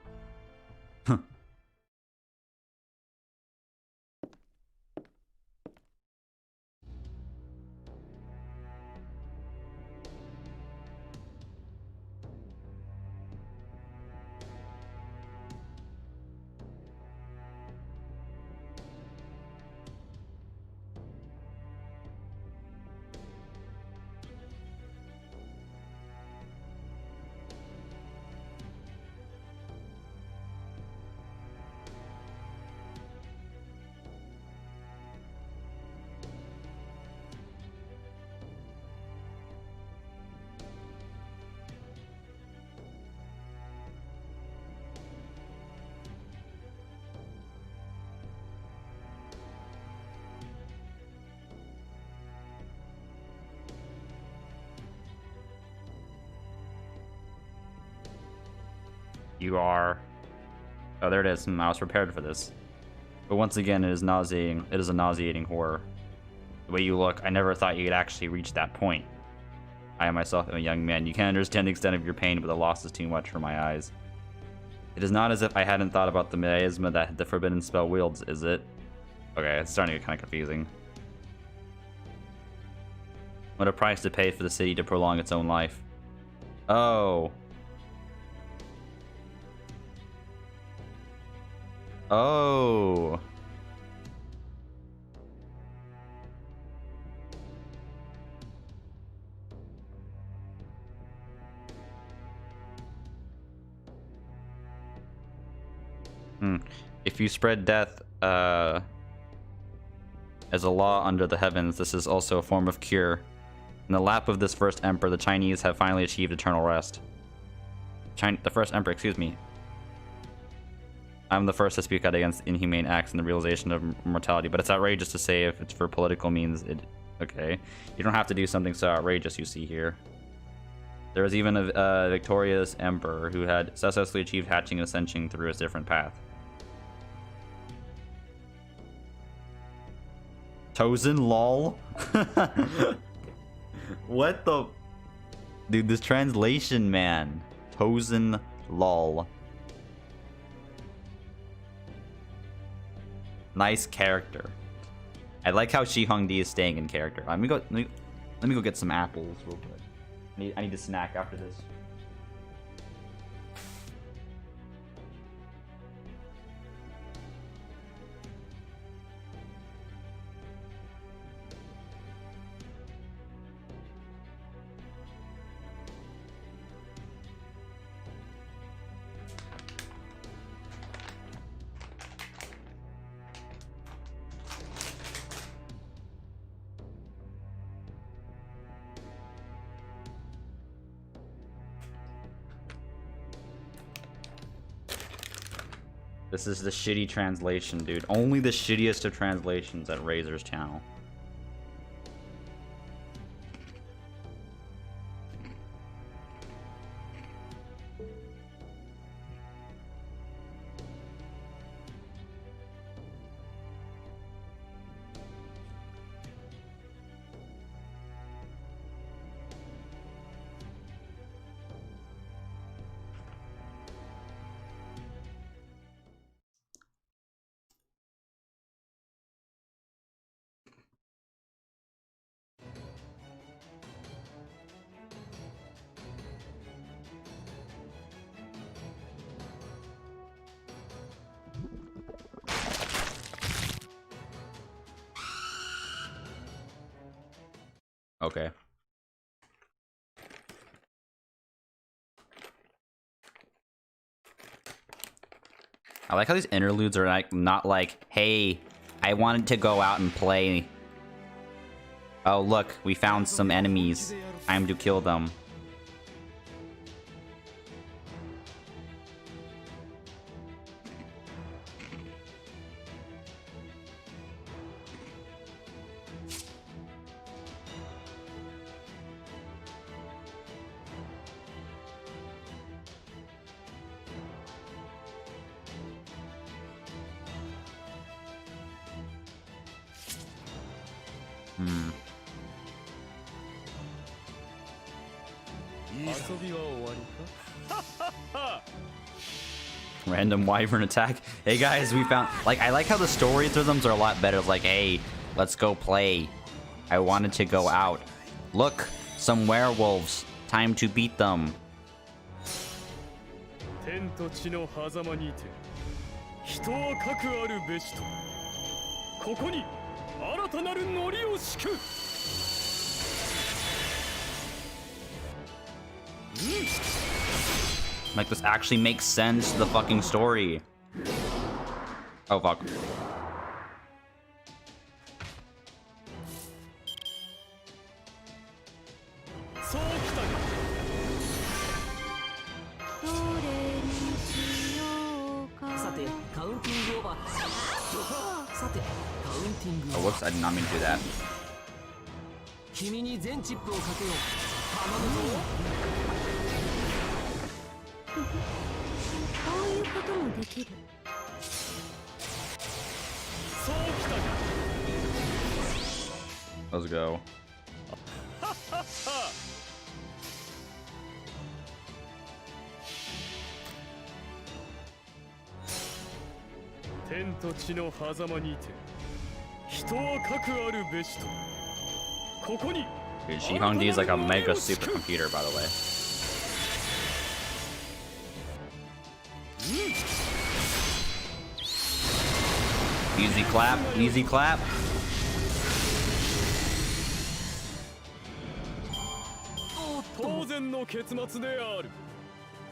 You are... Oh, there it is. I was prepared for this. But once again, it is nauseating. It is a nauseating horror. The way you look, I never thought you could actually reach that point. I myself am a young man. You can't understand the extent of your pain, but the loss is too much for my eyes. It is not as if I hadn't thought about the miasma that the forbidden spell wields, is it? Okay, it's starting to get kind of confusing. What a price to pay for the city to prolong its own life. Oh. Oh. If you spread death as a law under the heavens, this is also a form of cure. In the lap of this first emperor, the Chinese have finally achieved eternal rest. The first emperor, excuse me. I'm the first to speak out against inhumane acts and the realization of mortality, but it's outrageous to say if it's for political means. Okay. You don't have to do something so outrageous, you see here. There was even a victorious emperor who had successfully achieved hatching and ascension through a different path. Tozen lol? What the... Dude, this translation, man. Tozen lol. Nice character. I like how Shi Hongdi is staying in character. Let me go get some apples real quick. I need a snack after this. This is the shitty translation, dude. Only the shittiest of translations at Razor's channel. Okay. I like how these interludes are like not like, hey, I wanted to go out and play. Oh, look, we found some enemies. Time to kill them. Random wyvern attack. Hey guys, we found, like, I like how the story rhythms are a lot better. Like, hey, let's go play. I wanted to go out. Look, some werewolves. Time to beat them. Like, this actually makes sense to the fucking story. Oh, fuck. Oh, whoops, I did not mean to do that. Let's go. Dude, Shi Hongdi is like a mega supercomputer, by the way. Easy clap, easy clap.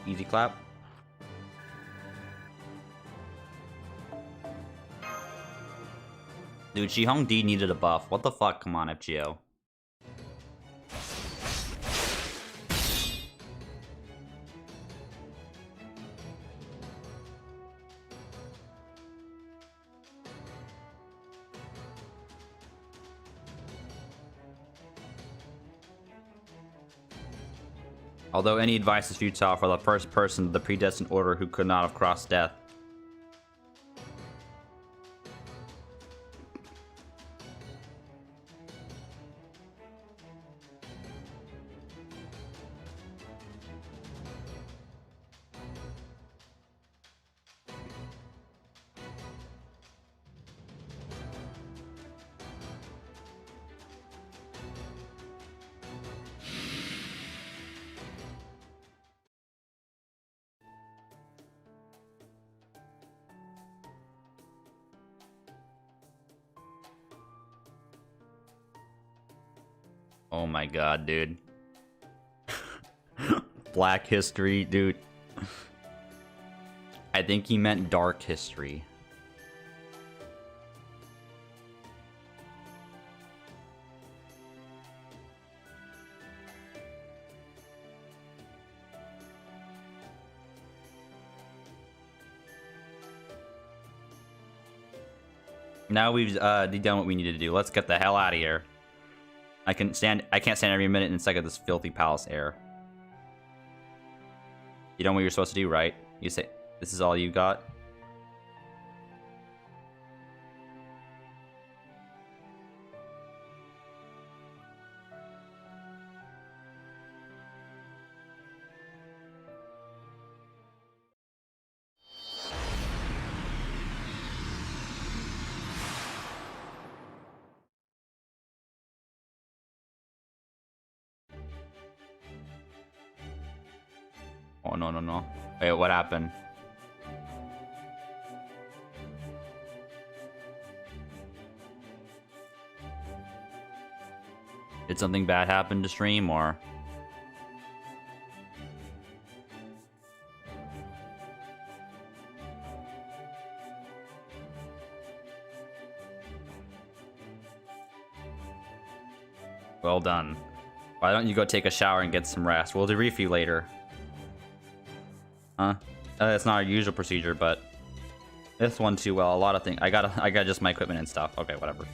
Easy clap. Dude, Shi Hongdi needed a buff. What the fuck? Come on, FGO. Although any advice is futile for the first person of the predestined order who could not have crossed death. Oh my god, dude. Black history, dude. I think he meant dark history. Now we've done what we needed to do. Let's get the hell out of here. I can't stand every minute and second this filthy palace air. You know what you're supposed to do, right? You say, this is all you got? Oh, no, no, no. Wait, what happened? Did something bad happen to stream, or? Well done. Why don't you go take a shower and get some rest? We'll debrief you later. Huh? That's not our usual procedure, but this one too well. A lot of things. I got just my equipment and stuff. Okay, whatever.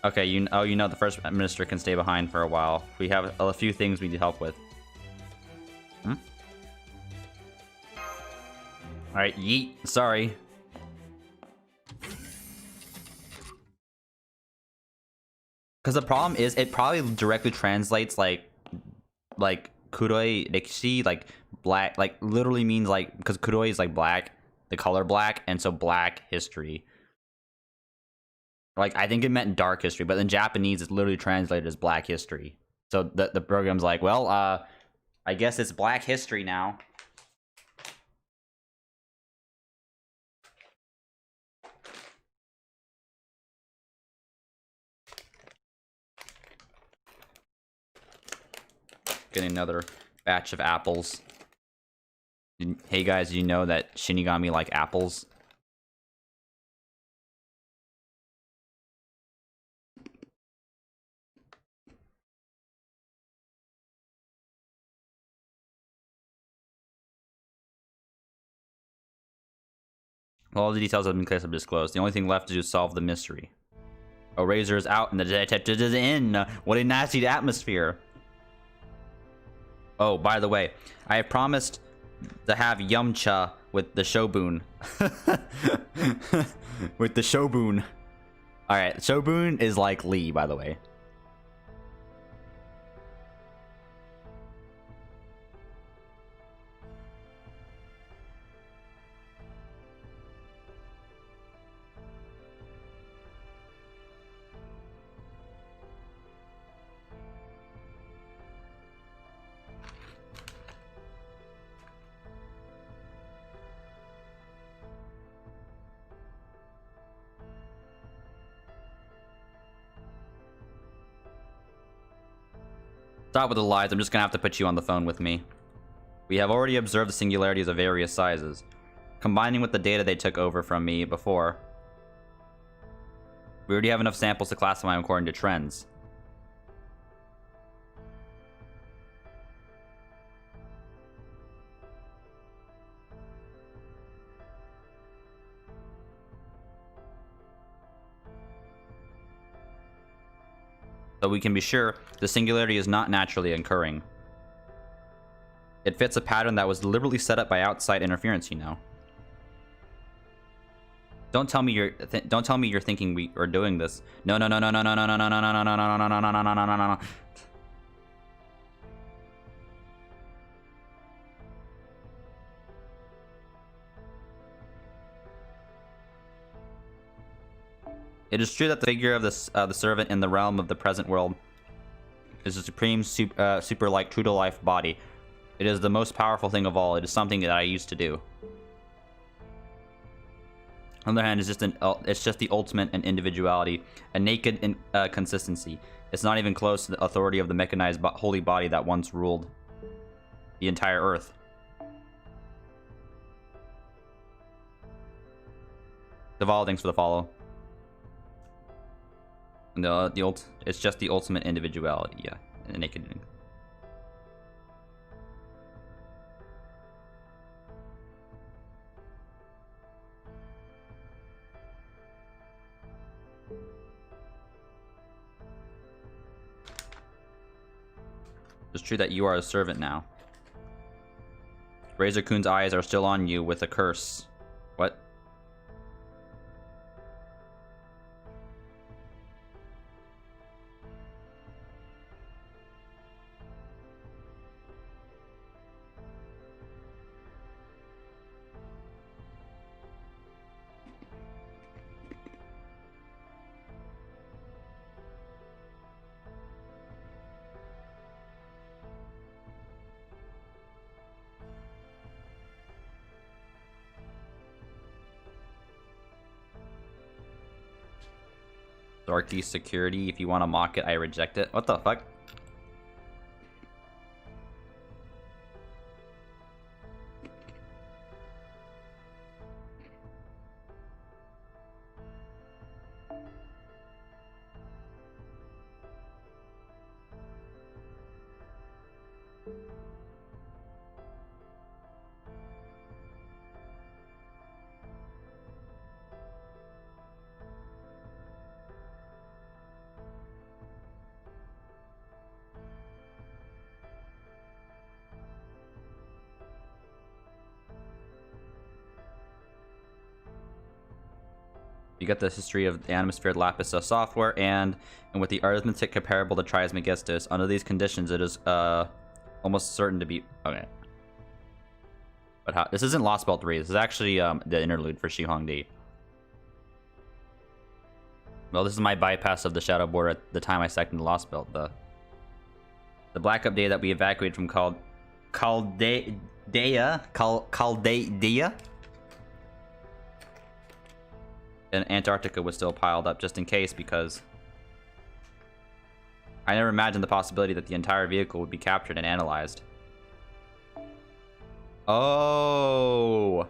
Okay, you know the first minister can stay behind for a while. We have a few things we need help with. Hmm? All right, yeet. Sorry. Because the problem is, it probably directly translates like kuroi rekishi, like black, like literally means like, because kuroi is like black, the color black, and so black history. Like, I think it meant dark history, but in Japanese it's literally translated as black history. So the program's like, well, I guess it's black history now. Getting another batch of apples. Hey guys, do you know that Shinigami like apples? Well, all the details have been clearly disclosed. The only thing left to do is solve the mystery. A razor is out and the detective is in. What a nasty atmosphere. Oh, by the way, I have promised to have Yumcha with the Shogun. With the Shogun. Alright, Shogun is like Lee, by the way. Stop with the lies, I'm just gonna have to put you on the phone with me. We have already observed the singularities of various sizes. Combining with the data they took over from me before. We already have enough samples to classify them according to trends. So we can be sure the singularity is not naturally occurring. It fits a pattern that was deliberately set up by outside interference, you know. Don't tell me you're thinking we are doing this. No. It is true that the figure of the servant in the realm of the present world is a supreme, super-like, true-to-life body. It is the most powerful thing of all. It is something that I used to do. On the other hand, it's just the ultimate in individuality, a naked consistency. It's not even close to the authority of the mechanized holy body that once ruled the entire Earth. Deval, thanks for the follow. No, it's just the ultimate individuality, yeah, a naked. It's true that you are a servant now. Razor Kun's eyes are still on you with a curse. What? Darky security. If you want to mock it, I reject it. What the fuck? You get the history of the Animosphere Lapis software and with the arithmetic comparable to Trismegistus. Under these conditions, it is almost certain to be okay. But how, this isn't Lost Belt 3. This is actually the interlude for Shi Hongdi. Well, this is my bypass of the Shadow Border at the time I seconded Lost Belt. The black update that we evacuated from Chaldea. And Antarctica was still piled up just in case, because I never imagined the possibility that the entire vehicle would be captured and analyzed. Oh.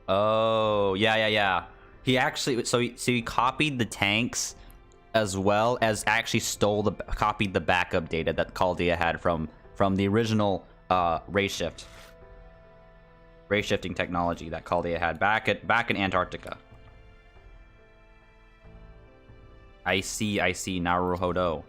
Oh, yeah. He actually, so he copied the tanks as well as actually copied the backup data that Chaldea had from the original ray shifting technology that Chaldea had back in Antarctica. I see, Naruhodo.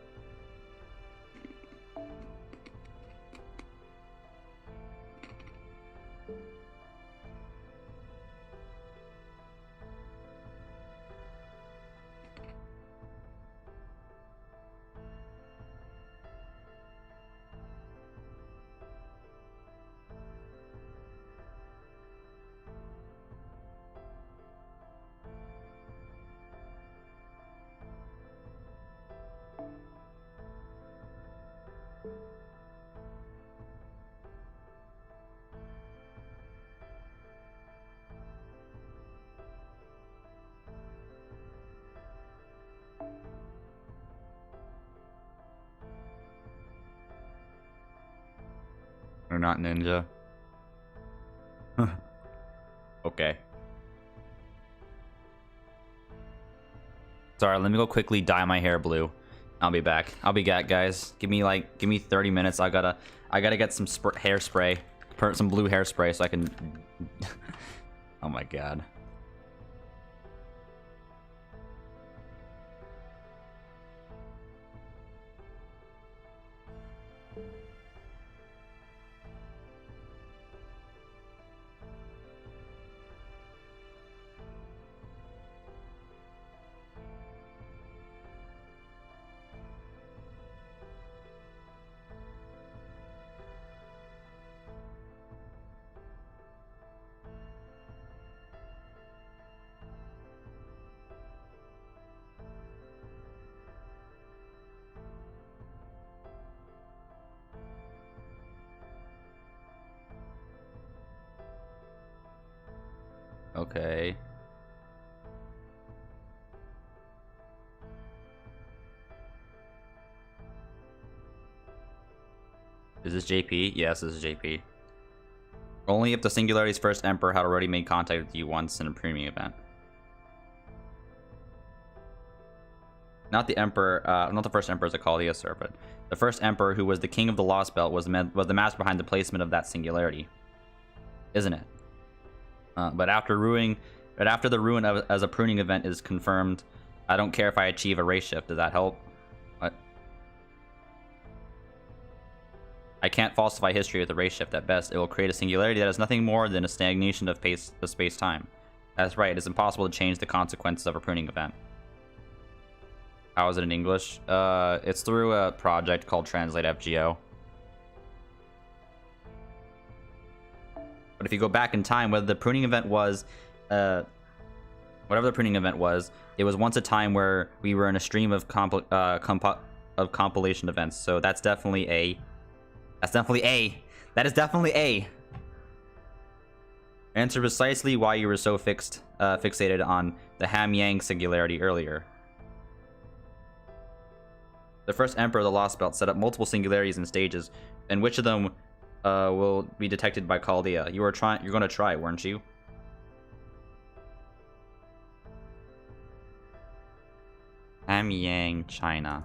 We're not ninja. Okay. Sorry, let me go quickly dye my hair blue. I'll be back. I'll be back, guys. Give me 30 minutes. I gotta get some hairspray, some blue hairspray, so I can. Oh my god. Okay. Is this JP? Yes, this is JP. Only if the Singularity's first Emperor had already made contact with you once in a premium event. Not the Emperor, not the first Emperor as a Chaldea servant. The first Emperor, who was the King of the Lost Belt, was the master behind the placement of that Singularity. Isn't it? But after the ruin as a pruning event is confirmed, I don't care if I achieve a race shift. Does that help? What? I can't falsify history with a race shift. At best, it will create a singularity that is nothing more than a stagnation of space-time. That's right. It's impossible to change the consequences of a pruning event. How is it in English? It's through a project called Translate FGO. But if you go back in time, whether the pruning event was, whatever the pruning event was, it was once a time where we were in a stream of compilation events. So that's definitely A. That's definitely A. That is definitely A. Answer precisely why you were so fixated on the Ham-Yang singularity earlier. The first Emperor of the Lost Belt set up multiple singularities in stages, and which of them will be detected by Chaldea? You're going to try, weren't you? Ham-Yang, China.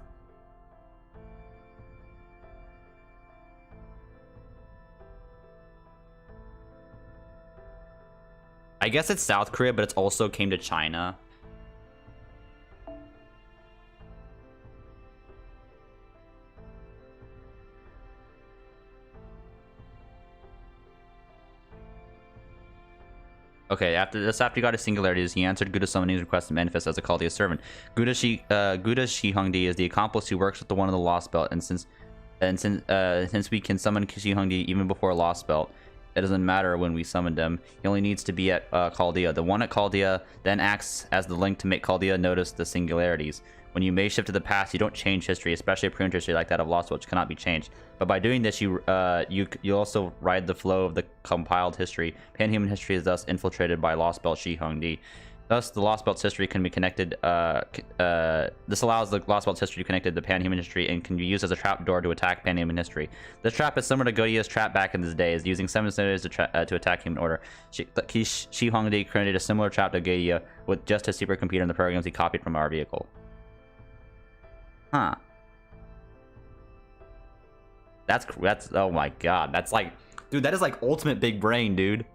I guess it's South Korea, but it's also came to China. Okay, after you got his singularities, he answered Guda's summoning request to manifest as a Chaldea servant. Guda Shihongdi is the accomplice who works with the one of the Lost Belt, and since we can summon Shihongdi even before Lost Belt, it doesn't matter when we summoned him. He only needs to be at Chaldea. The one at Chaldea then acts as the link to make Chaldea notice the singularities. When you may shift to the past, you don't change history, especially a pruned history like that of Lost Belt, which cannot be changed. But by doing this, you also ride the flow of the compiled history. Pan-human history is thus infiltrated by Lost Belt Shihongdi. Thus, the Lost Belt's history can be connected. This allows the Lost Belt's history to be connected to Pan-human history and can be used as a trapdoor to attack Pan-human history. This trap is similar to Godia's trap back in his days, using 7 scenarios to attack human order. Shihongdi created a similar trap to Godia with just his supercomputer and the programs he copied from our vehicle. Huh. That's oh my god. That's like, dude, that is like ultimate big brain, dude.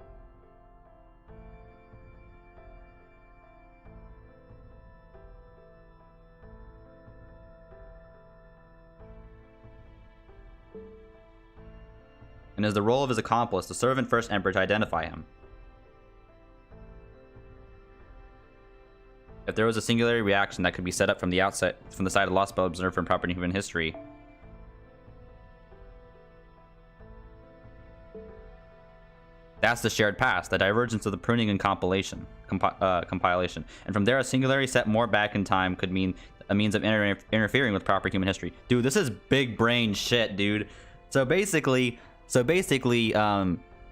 And as the role of his accomplice, the servant first Emperor to identify him. If there was a singularity reaction that could be set up from the outset, from the side of the Lost Belt observed from proper human history. That's the shared past, the divergence of the pruning and compilation. And from there, a singularity set more back in time could mean a means of interfering with proper human history. Dude, this is big brain shit, dude. So basically,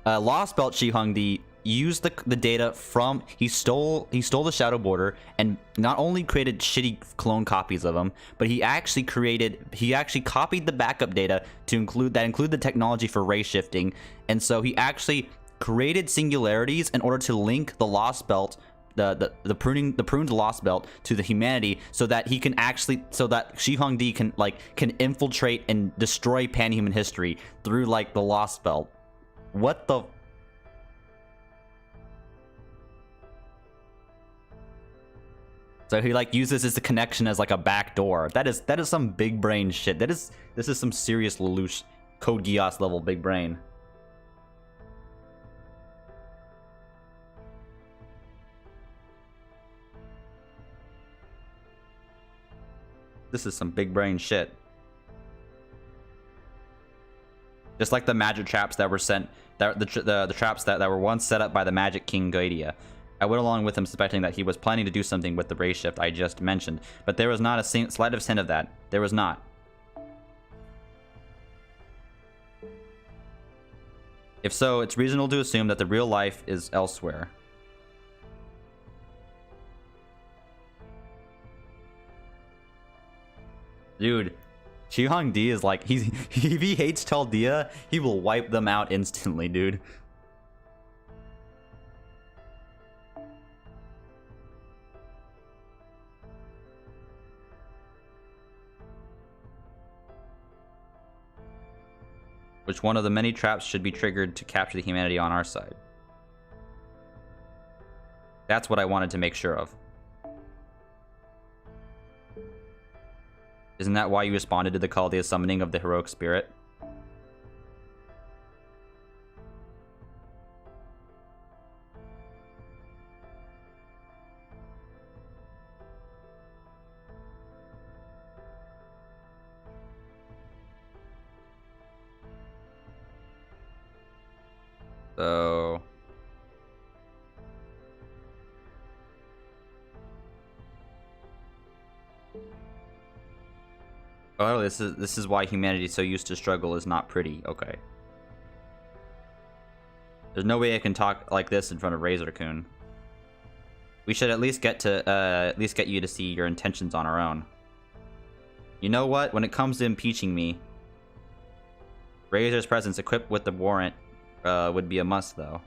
Lost Belt Shihongdi used the data from he stole the Shadow Border and not only created shitty clone copies of them, but he actually copied the backup data to include the technology for ray shifting, and so he actually created singularities in order to link the Lost Belt, the pruned Lost Belt to the humanity, so that he can actually Shi Hongdi can infiltrate and destroy pan-human history through like the Lost Belt. What the? So he like uses this connection as like a back door. That is some big brain shit. This is some serious Lelouch Code Geass level big brain. This is some big brain shit. Just like the magic traps that were sent, the traps that were once set up by the Magic King Goetia. I went along with him, suspecting that he was planning to do something with the ray shift I just mentioned, but there was not a slight of hint of that. There was not. If so, it's reasonable to assume that the real life is elsewhere. Dude, Shi Hongdi is like, if he hates Chaldea, he will wipe them out instantly, dude. Which one of the many traps should be triggered to capture the humanity on our side? That's what I wanted to make sure of. Isn't that why you responded to the Chaldea summoning of the heroic spirit? So... oh, this is why humanity so used to struggle is not pretty. Okay. There's no way I can talk like this in front of Razor-kun. We should at least get you to see your intentions on our own. You know what? When it comes to impeaching me, Razor's presence equipped with the warrant would be a must, though.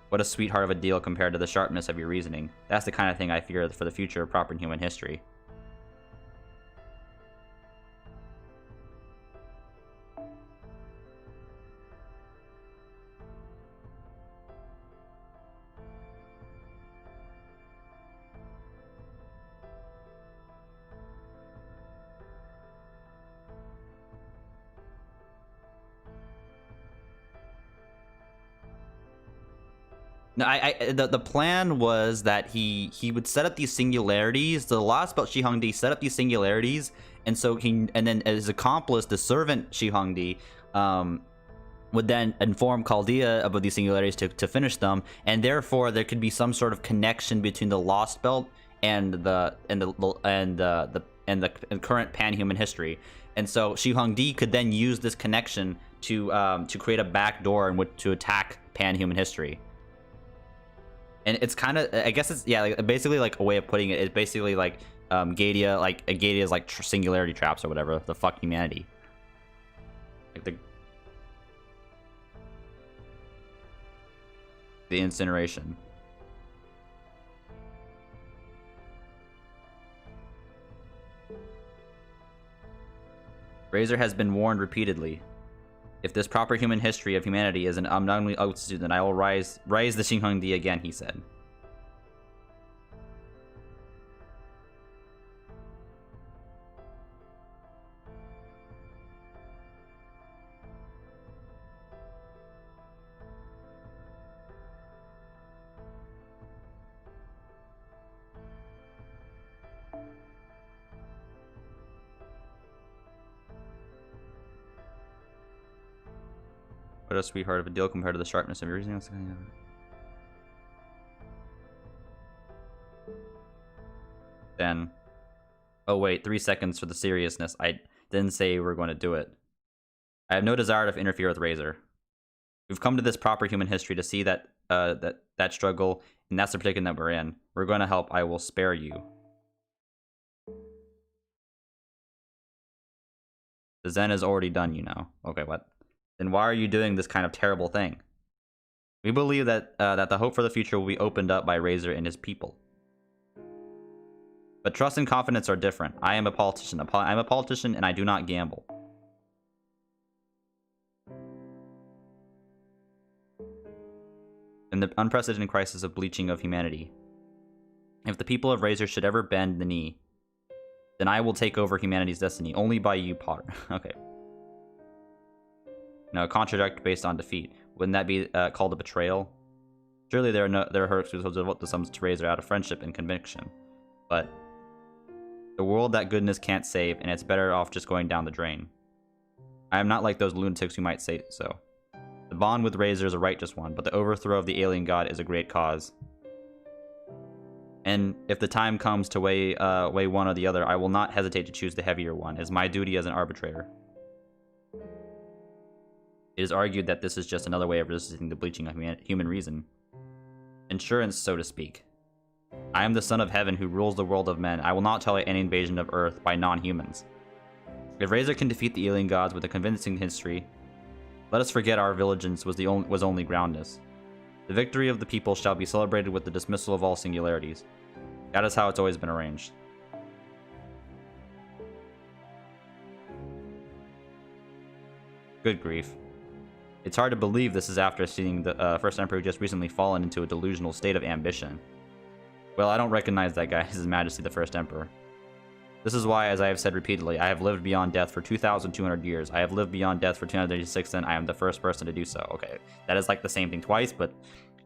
What a sweetheart of a deal compared to the sharpness of your reasoning. That's the kind of thing I fear for the future of proper human history. No, the plan was that he would set up these singularities. The Lost Belt Shi Hongdi set up these singularities, and so then his accomplice, the servant Shi Hongdi, would then inform Chaldea about these singularities to finish them, and therefore there could be some sort of connection between the Lost Belt and the current pan-human history. And so Shi Hongdi could then use this connection to create a backdoor in which to attack pan-human history. And it's kind of, I guess it's, yeah, like, basically like a way of putting it is basically like Gadia's like singularity traps or whatever. The fuck humanity. Like the incineration. Razor has been warned repeatedly. If this proper human history of humanity is an undoubtedly outstanding, then I will raise the Shi Hongdi again, he said. What a sweetheart of a deal compared to the sharpness of your reasoning. Then, oh wait, 3 seconds for the seriousness. I didn't say we were going to do it. I have no desire to interfere with Razor. We've come to this proper human history to see that that struggle, and that's the predicament that we're in. We're going to help. I will spare you. The Zen is already done, you know. Okay, what? Then why are you doing this kind of terrible thing? We believe that that the hope for the future will be opened up by Razor and his people. But trust and confidence are different. I am a politician. I'm a politician, and I do not gamble. In the unprecedented crisis of bleaching of humanity, if the people of Razor should ever bend the knee, then I will take over humanity's destiny, only by you, Potter. Okay. No, a contract based on defeat. Wouldn't that be called a betrayal? Surely there are hurts who devote the sums to Razor out of friendship and conviction. But the world that goodness can't save, and it's better off just going down the drain. I am not like those lunatics who might say so. The bond with Razor is a righteous one, but the overthrow of the alien god is a great cause. And if the time comes to weigh one or the other, I will not hesitate to choose the heavier one. It is my duty as an arbitrator. It is argued that this is just another way of resisting the bleaching of human reason. Insurance, so to speak. I am the son of heaven who rules the world of men. I will not tolerate any invasion of Earth by non-humans. If Razor can defeat the alien gods with a convincing history, let us forget our vigilance was only groundless. The victory of the people shall be celebrated with the dismissal of all singularities. That is how it's always been arranged. Good grief. It's hard to believe this is after seeing the first emperor just recently fallen into a delusional state of ambition. Well, I don't recognize that guy, His Majesty the First Emperor. This is why, as I have said repeatedly, I have lived beyond death for 2,200 years. I have lived beyond death for 286, and I am the first person to do so. Okay, that is like the same thing twice, but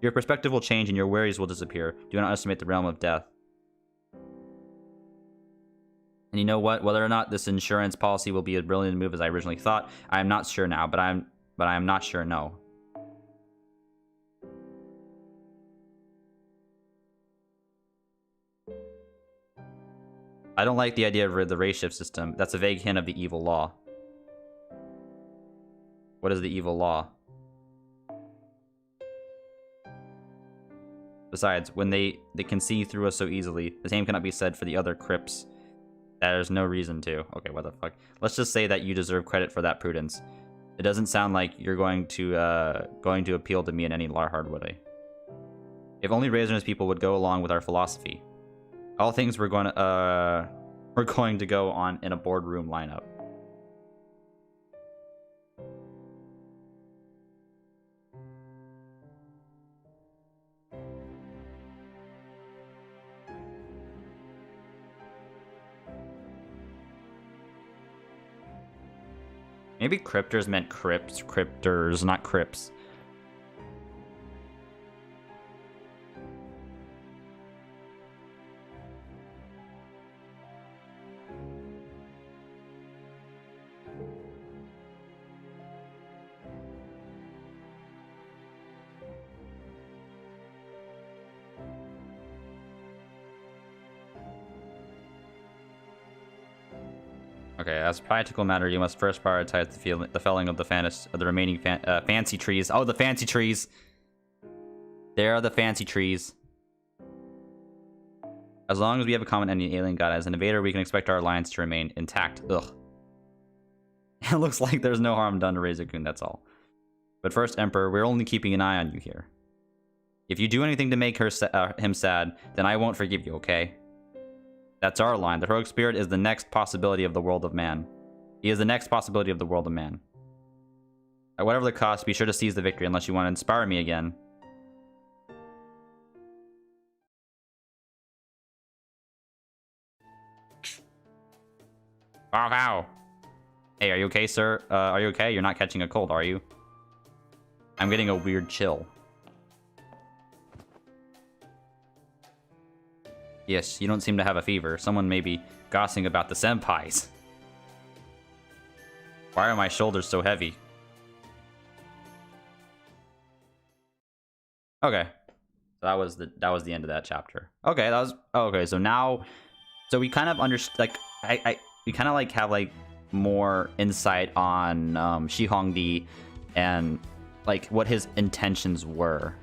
your perspective will change and your worries will disappear. Do not underestimate the realm of death. And you know what? Whether or not this insurance policy will be a brilliant move as I originally thought, I am not sure now, but I am not sure no. I don't like the idea of the race shift system. That's a vague hint of the evil law. What is the evil law? Besides, when they can see through us so easily, the same cannot be said for the other crypts. There's no reason to. Okay, what the fuck? Let's just say that you deserve credit for that prudence. It doesn't sound like you're going to appeal to me in any hard way. If only Razor and his people would go along with our philosophy. All things we're going to go on in a boardroom lineup. Maybe cryptors meant crypts, cryptors, not crypts. Okay, as a practical matter, you must first prioritize the felling of the remaining fancy trees. Oh, the fancy trees! There are the fancy trees. As long as we have a common enemy, alien god, as an invader, we can expect our alliance to remain intact. Ugh. It looks like there's no harm done to Razor-kun, that's all. But first, Emperor, we're only keeping an eye on you here. If you do anything to make him sad, then I won't forgive you, okay? That's our line. The heroic spirit is the next possibility of the world of man. He is the next possibility of the world of man. At whatever the cost, be sure to seize the victory unless you want to inspire me again. Wow. Hey, are you okay, sir? Are you okay? You're not catching a cold, are you? I'm getting a weird chill. Yes, you don't seem to have a fever. Someone may be gossiping about the senpais. Why are my shoulders so heavy? Okay. That was the end of that chapter. Okay, that was okay, so now we kind of understand, like we kind of have more insight on Shi Hongdi and like what his intentions were.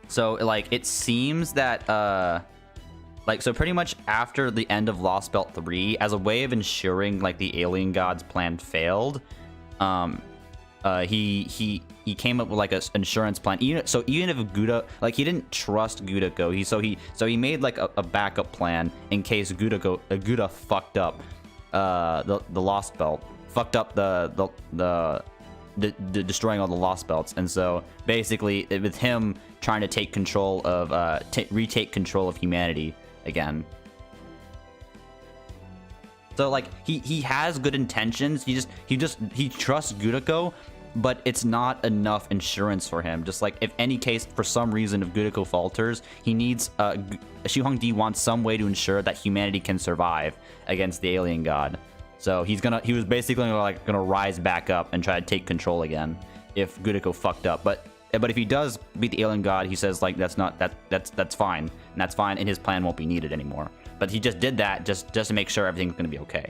So like it seems that like so pretty much after the end of Lost Belt 3, as a way of ensuring like the alien god's plan failed, he came up with like an insurance plan. Even if Gouda, like, he didn't trust Gudako, so he made like a backup plan in case Gouda fucked up the Lost Belt, fucked up the destroying all the Lost Belts. And so basically with him trying to take control of retake control of humanity again. So like he has good intentions. He trusts Gudako, but it's not enough insurance for him. Just like if any case for some reason if Gudako falters, he needs Shi Hongdi wants some way to ensure that humanity can survive against the alien god. So he was basically gonna rise back up and try to take control again if Gudako fucked up. But if he does beat the alien god, he says like that's fine, and that's fine, and his plan won't be needed anymore. But he just did that just to make sure everything's gonna be okay.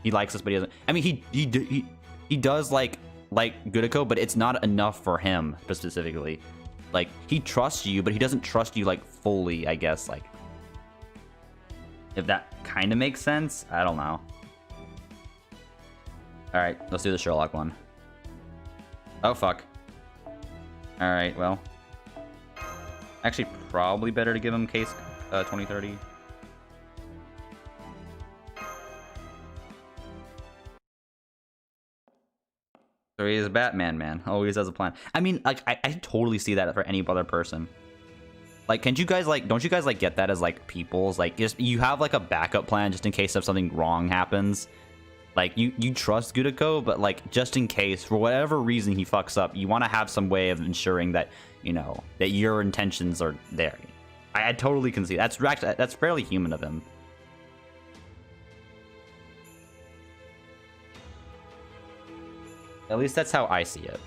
He likes us, but he doesn't. I mean, he does like Gudako, but it's not enough for him specifically. Like he trusts you, but he doesn't trust you like fully, I guess. Like if that kind of makes sense, I don't know. All right, let's do the Sherlock one. Oh fuck. All right, well, actually probably better to give him case 2030. So he is Batman, man. Always has a plan. I mean, like, I totally see that for any other person. Like, can't you guys, like, don't you guys, like, get that as, like, people's? Like, just, you have, like, a backup plan just in case if something wrong happens. Like, you trust Gudako, but, like, just in case, for whatever reason he fucks up, you want to have some way of ensuring that, you know, that your intentions are there. I totally can see. That's fairly human of him. At least that's how I see it.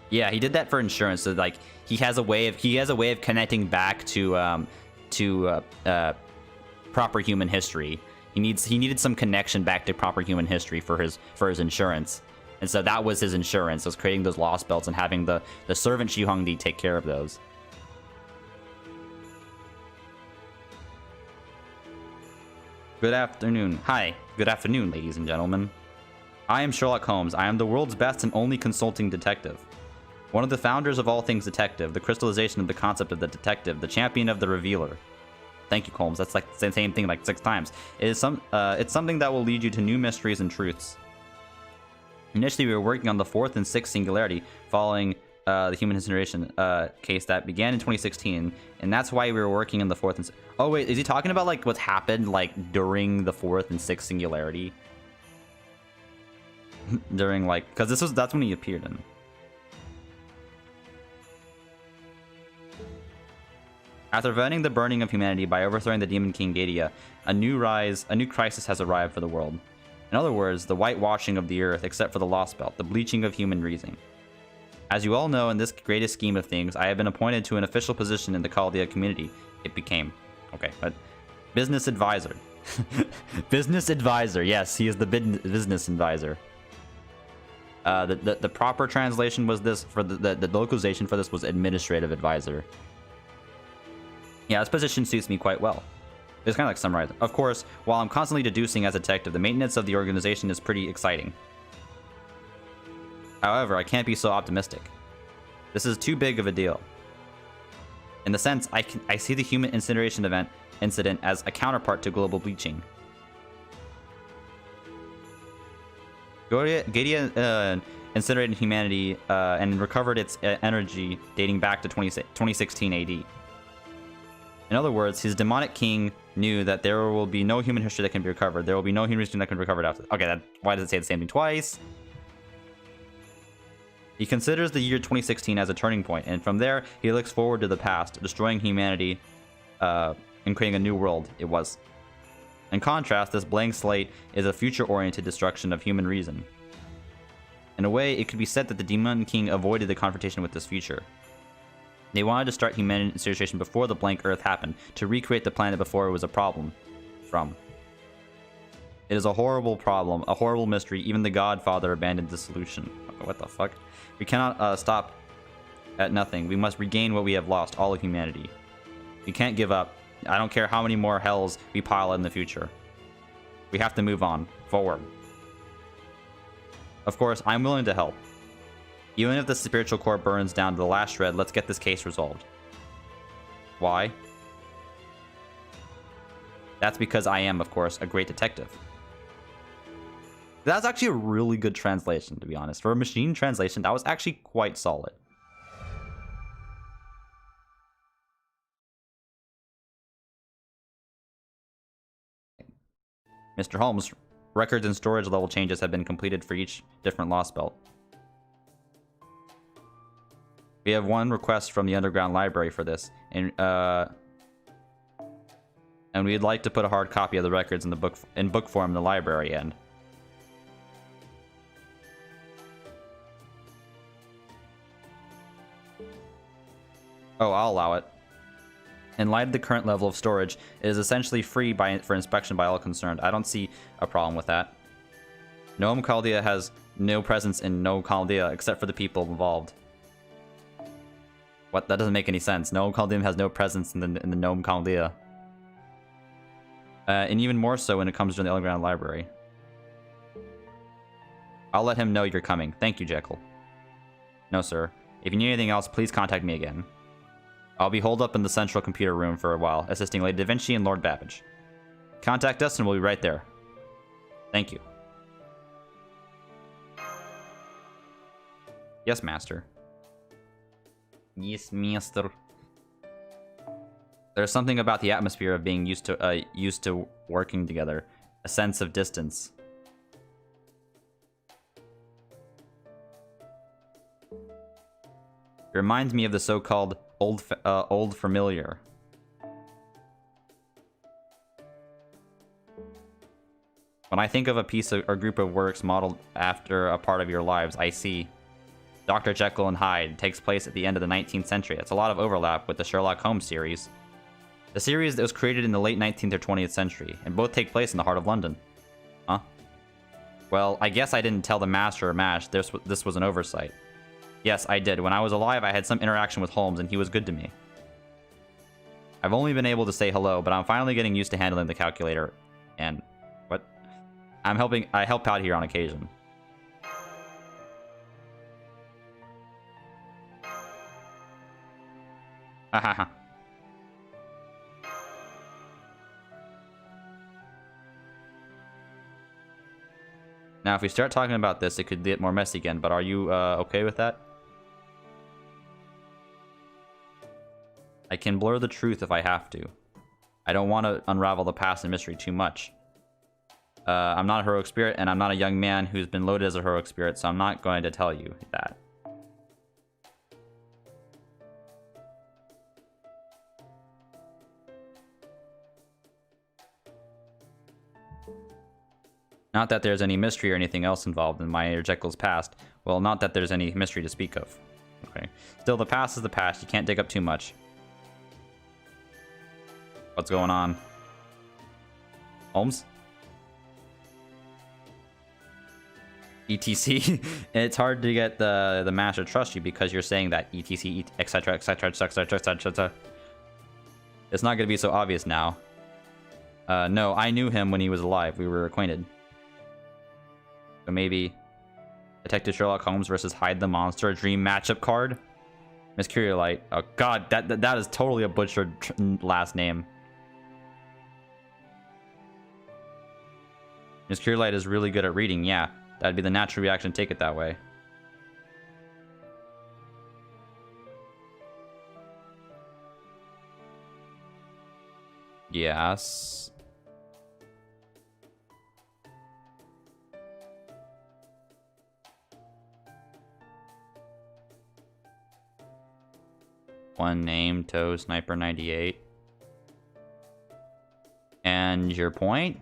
Yeah, he did that for insurance. So like he has a way of connecting back to proper human history. He needed some connection back to proper human history for his insurance. And so that was his insurance. Was creating those Lost Belts and having the servant Shi Hongdi take care of those. Good afternoon. Hi. Good afternoon, ladies and gentlemen. I am Sherlock Holmes. I am the world's best and only consulting detective. One of the founders of all things detective, the crystallization of the concept of the detective, the champion of the revealer. Thank you, Holmes. That's like the same thing like 6 times. It's something that will lead you to new mysteries and truths. Initially, we were working on the 4th and 6th singularity, following the human incineration case that began in 2016, and that's why we were working on the 4th and... Oh wait, is he talking about like what's happened like during the 4th and 6th singularity? During like, because that's when he appeared in. After preventing the burning of humanity by overthrowing the demon king Gadia, a new crisis has arrived for the world. In other words, the whitewashing of the earth, except for the Lost Belt, the bleaching of human reasoning. As you all know, in this greatest scheme of things, I have been appointed to an official position in the Chaldea community. It became... Okay, but... Business advisor. Business advisor, yes, he is the business advisor. The proper translation was this, for the localization for this was administrative advisor. Yeah, this position suits me quite well. It's kind of like summarizing. Of course, while I'm constantly deducing as a detective, the maintenance of the organization is pretty exciting. However, I can't be so optimistic. This is too big of a deal. In the sense, I see the human incineration incident as a counterpart to global bleaching. Gadia incinerated humanity and recovered its energy dating back to 2016 AD. In other words, his demonic king knew that there will be no human history that can be recovered. There will be no human history that can be recovered after. Okay, why does it say the same thing twice? He considers the year 2016 as a turning point, and from there, he looks forward to the past, destroying humanity and creating a new world it was. In contrast, this blank slate is a future-oriented destruction of human reason. In a way, it could be said that the Demon King avoided the confrontation with this future. They wanted to start humanity situation before the blank Earth happened, to recreate the planet before it was a problem from. It is a horrible problem, a horrible mystery. Even the Godfather abandoned the solution. What the fuck? We cannot stop at nothing. We must regain what we have lost, all of humanity. We can't give up. I don't care how many more hells we pile in the future. We have to move on, forward. Of course, I'm willing to help. Even if the spiritual core burns down to the last shred, let's get this case resolved. Why? That's because I am, of course, a great detective. That's actually a really good translation, to be honest. For a machine translation, that was actually quite solid. Mr. Holmes, records and storage level changes have been completed for each different lost belt. We have one request from the underground library for this, and we'd like to put a hard copy of the records in book form in the library end. Oh, I'll allow it. In light of the current level of storage, it is essentially free for inspection by all concerned. I don't see a problem with that. Nome Chaldea has no presence in Nome Chaldea except for the people involved. What? That doesn't make any sense. Nome Chaldea has no presence in the Nome Chaldea. And even more so when it comes to the underground library. I'll let him know you're coming. Thank you, Jekyll. No, sir. If you need anything else, please contact me again. I'll be holed up in the central computer room for a while, assisting Lady Da Vinci and Lord Babbage. Contact us and we'll be right there. Thank you. Yes, Master. Yes, Master. There's something about the atmosphere of being used to working together. A sense of distance. It reminds me of the so-called old familiar. When I think of a piece or group of works modeled after a part of your lives, I see Dr. Jekyll and Hyde takes place at the end of the 19th century. It's a lot of overlap with the Sherlock Holmes series. The series that was created in the late 19th or 20th century, and both take place in the heart of London. Huh? Well, I guess I didn't tell the Master or Mash this was an oversight. Yes, I did. When I was alive, I had some interaction with Holmes, and he was good to me. I've only been able to say hello, but I'm finally getting used to handling the calculator. And... what? I help out here on occasion. Hahaha. Now, if we start talking about this, it could get more messy again, but are you okay with that? I can blur the truth if I have to. I don't want to unravel the past and mystery too much. I'm not a heroic spirit, and I'm not a young man who's been loaded as a heroic spirit, so I'm not going to tell you that. Not that there's any mystery or anything else involved in my or Jekyll's past. Well, not that there's any mystery to speak of. Okay. Still, the past is the past. You can't dig up too much. What's going on? Holmes? ETC? It's hard to get the Master to trust you because you're saying that ETC, etc, etc, etc, etc. It's not going to be so obvious now. No, I knew him when he was alive. We were acquainted. So maybe Detective Sherlock Holmes versus Hyde the Monster, a dream matchup card? Miss Curiolite. Oh god, that is totally a butchered last name. Miss Curiolite is really good at reading, yeah. That'd be the natural reaction to take it that way. Yes. One name, Toe Sniper 98. And your point?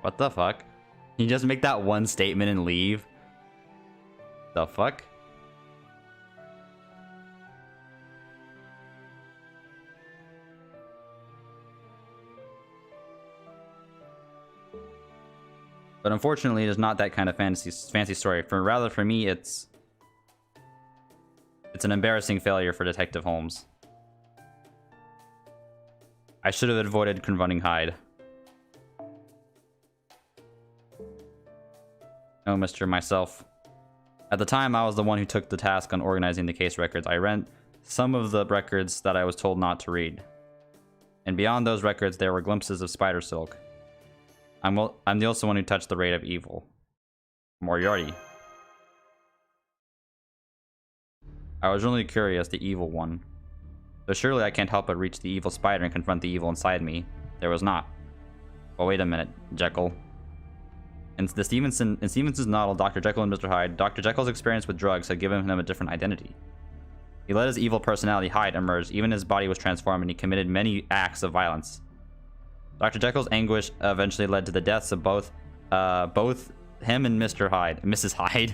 What the fuck? You just make that one statement and leave? The fuck? But unfortunately, it is not that kind of fancy story. Rather, for me, it's an embarrassing failure for Detective Holmes. I should have avoided confronting Hyde. No, Mr. Myself. At the time, I was the one who took the task on organizing the case records. I read some of the records that I was told not to read. And beyond those records, there were glimpses of spider silk. I'm the also one who touched the rate of evil. Moriarty. I was really curious, the evil one. But surely I can't help but reach the evil spider and confront the evil inside me. There was not. Well, wait a minute, Jekyll. In Stevenson's novel, Dr. Jekyll and Mr. Hyde, Dr. Jekyll's experience with drugs had given him a different identity. He let his evil personality Hyde emerge, even his body was transformed and he committed many acts of violence. Dr. Jekyll's anguish eventually led to the deaths of both him and Mrs. Hyde.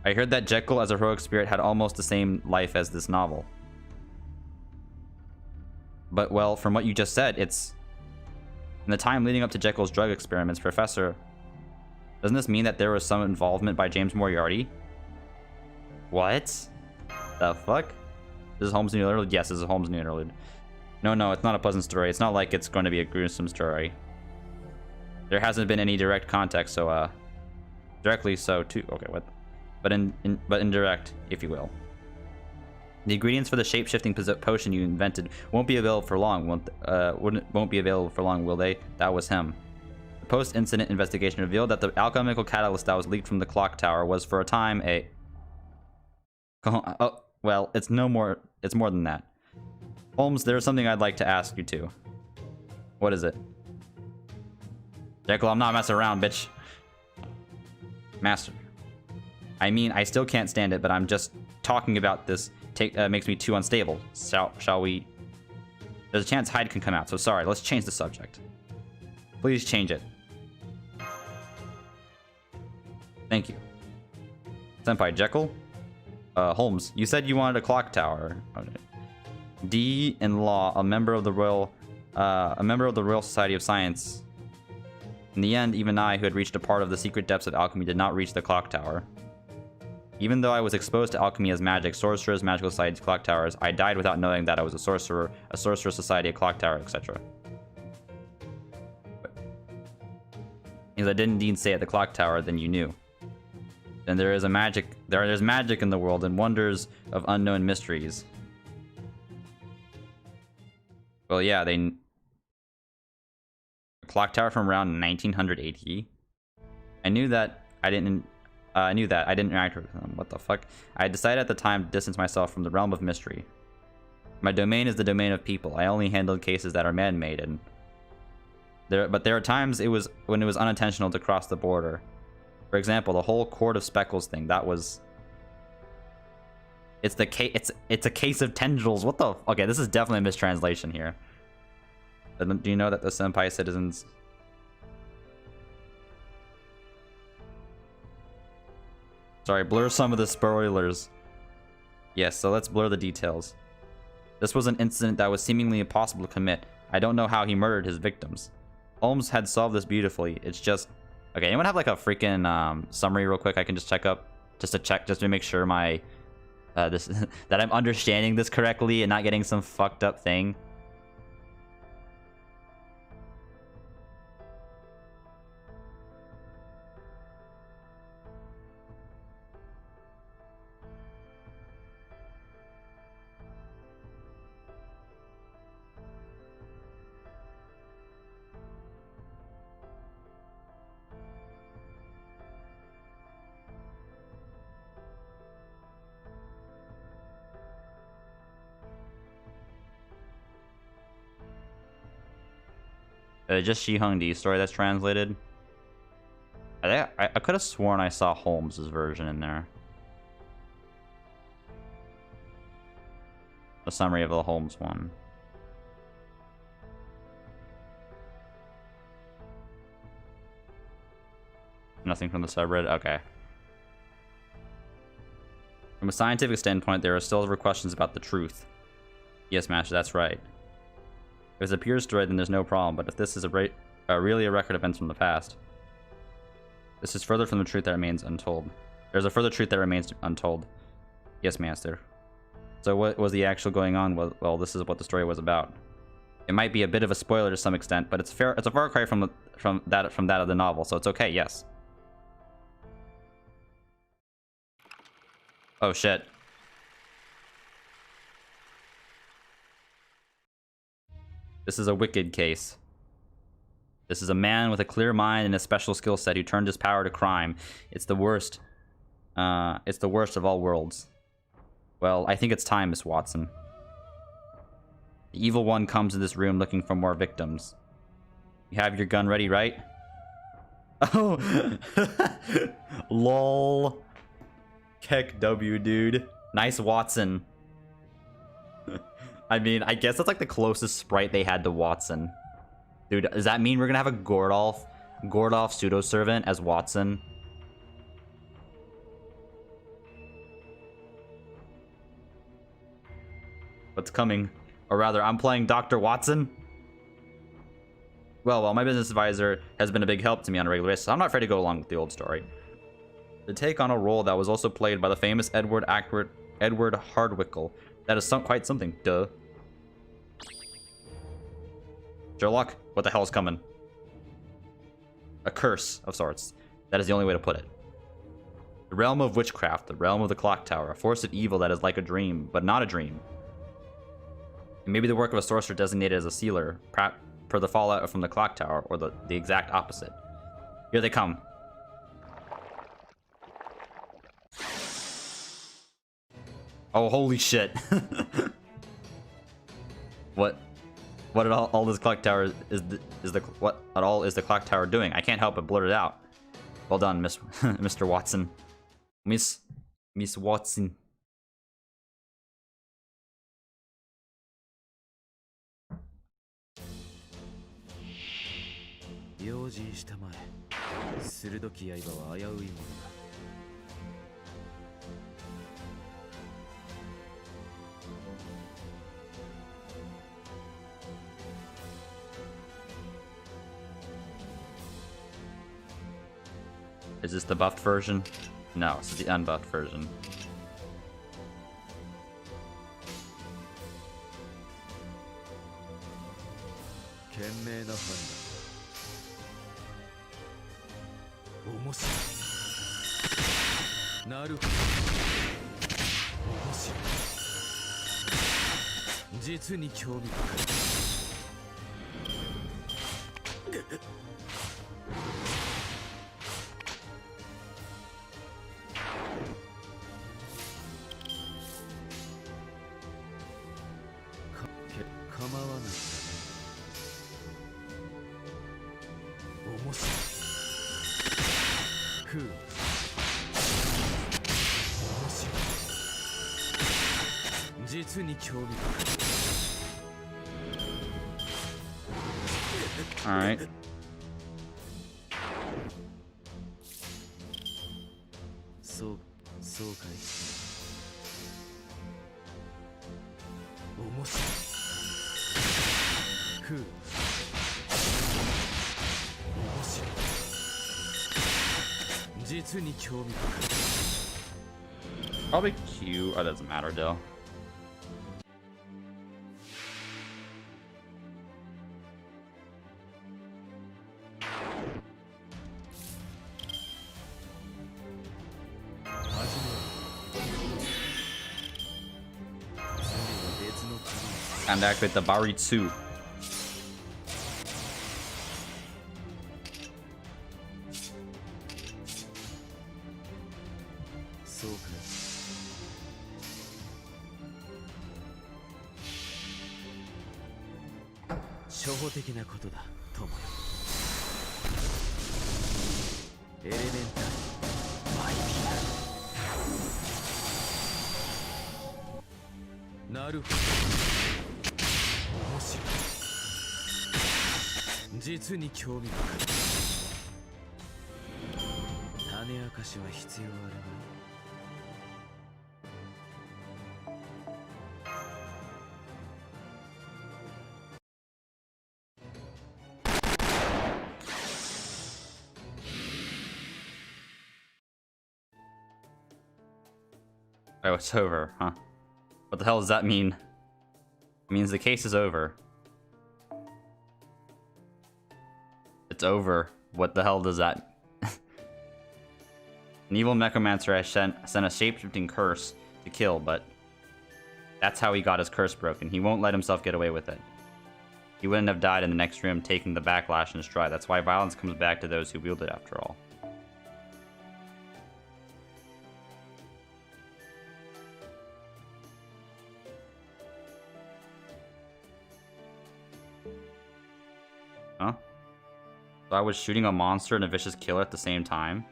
I heard that Jekyll as a heroic spirit had almost the same life as this novel. But, well, from what you just said, it's... In the time leading up to Jekyll's drug experiments, Professor... Doesn't this mean that there was some involvement by James Moriarty? What? The fuck? This is Holmes' new interlude? Yes, this is Holmes' new interlude. No, it's not a pleasant story. It's not like it's going to be a gruesome story. There hasn't been any direct context, so, directly so, too. Okay, what? But indirect, if you will. The ingredients for the shape-shifting potion you invented won't be available for long, won't be available for long, will they? That was him. The post-incident investigation revealed that the alchemical catalyst that was leaked from the clock tower was for a time a... Oh, well, it's more than that. Holmes, there's something I'd like to ask you too. What is it? Jekyll, I'm not messing around, bitch. Master. I mean, I still can't stand it, but I'm just talking about this makes me too unstable. Shall we? There's a chance Hyde can come out, so sorry, let's change the subject. Please change it. Thank you. Senpai Jekyll? Holmes, you said you wanted a clock tower. D in law, a member of the Royal Society of Science. In the end, even I, who had reached a part of the secret depths of alchemy, did not reach the clock tower. Even though I was exposed to alchemy as magic, sorcerers, magical societies, clock towers, I died without knowing that I was a sorcerer society, a clock tower, etc. Because I didn't indeed say at the clock tower, then you knew. Then there's magic in the world and wonders of unknown mysteries. Well, yeah, a clock tower from around 1980. I knew that I didn't interact with them. What the fuck? I decided at the time to distance myself from the realm of mystery. My domain is the domain of people. I only handled cases that are man-made, and but there are times when it was unintentional to cross the border. For example, the whole Court of Speckles thing. That was. It's a case of tendrils. What the? Okay, this is definitely a mistranslation here. Do you know that the Senpai citizens? Sorry, blur some of the spoilers. Yes, so let's blur the details. This was an incident that was seemingly impossible to commit. I don't know how he murdered his victims. Holmes had solved this beautifully. It's just... Okay, anyone have like a freaking summary real quick I can just check up? Just to make sure my... that I'm understanding this correctly and not getting some fucked up thing. Just Shihongdi's story that's translated. I could have sworn I saw Holmes's version in there. A summary of the Holmes one. Nothing from the subreddit? Okay. From a scientific standpoint, there are still questions about the truth. Yes, Master, that's right. If it appears to right, then there's no problem, but if this is really a record of events from the past, this is further from the truth that remains untold. There's a further truth that remains untold. Yes, Master. So what was the actual going on? Well, this is what the story was about. It might be a bit of a spoiler to some extent, but it's a far cry from that of the novel, so it's okay. Yes. Oh shit. This is a wicked case. This is a man with a clear mind and a special skill set who turned his power to crime. It's the worst. It's the worst of all worlds. Well, I think it's time, Miss Watson. The evil one comes in this room looking for more victims. You have your gun ready, right? Oh! Lol. Keck W, dude. Nice Watson. I mean, I guess that's like the closest sprite they had to Watson. Dude, does that mean we're gonna have a Gordolf pseudo-servant as Watson? What's coming? Or rather, I'm playing Dr. Watson? Well, my business advisor has been a big help to me on a regular basis, so I'm not afraid to go along with the old story. To take on a role that was also played by the famous Edward Hardwickel, that is quite something, duh. Sherlock, what the hell is coming? A curse of sorts. That is the only way to put it. The realm of witchcraft, the realm of the clock tower, a force of evil that is like a dream, but not a dream. It may be the work of a sorcerer designated as a sealer, per the fallout from the clock tower, or the exact opposite. Here they come. Oh, holy shit. What at all this clock tower what at all is the clock tower doing? I can't help but blurt it out. Well done, Mr. Watson. Miss Watson. Is this the buffed version? No, this is the unbuffed version. All right. Probably Q. Oh, doesn't matter, though. Time to activate the Baritsu. かしは必要あるな。Oh, it's over, huh? What the hell does that mean? It means the case is over. It's over. What the hell does that... An evil necromancer has sent a shape-shifting curse to kill, but... That's how he got his curse broken. He won't let himself get away with it. He wouldn't have died in the next room taking the backlash in stride. That's why violence comes back to those who wield it after all. Huh? So I was shooting a monster and a vicious killer at the same time?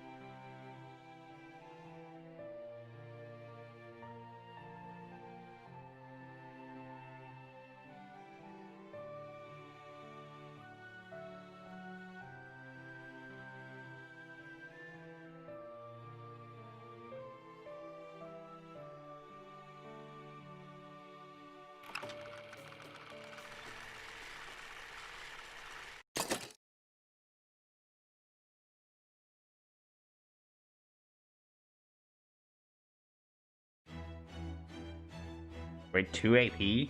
Wait, 2 AP?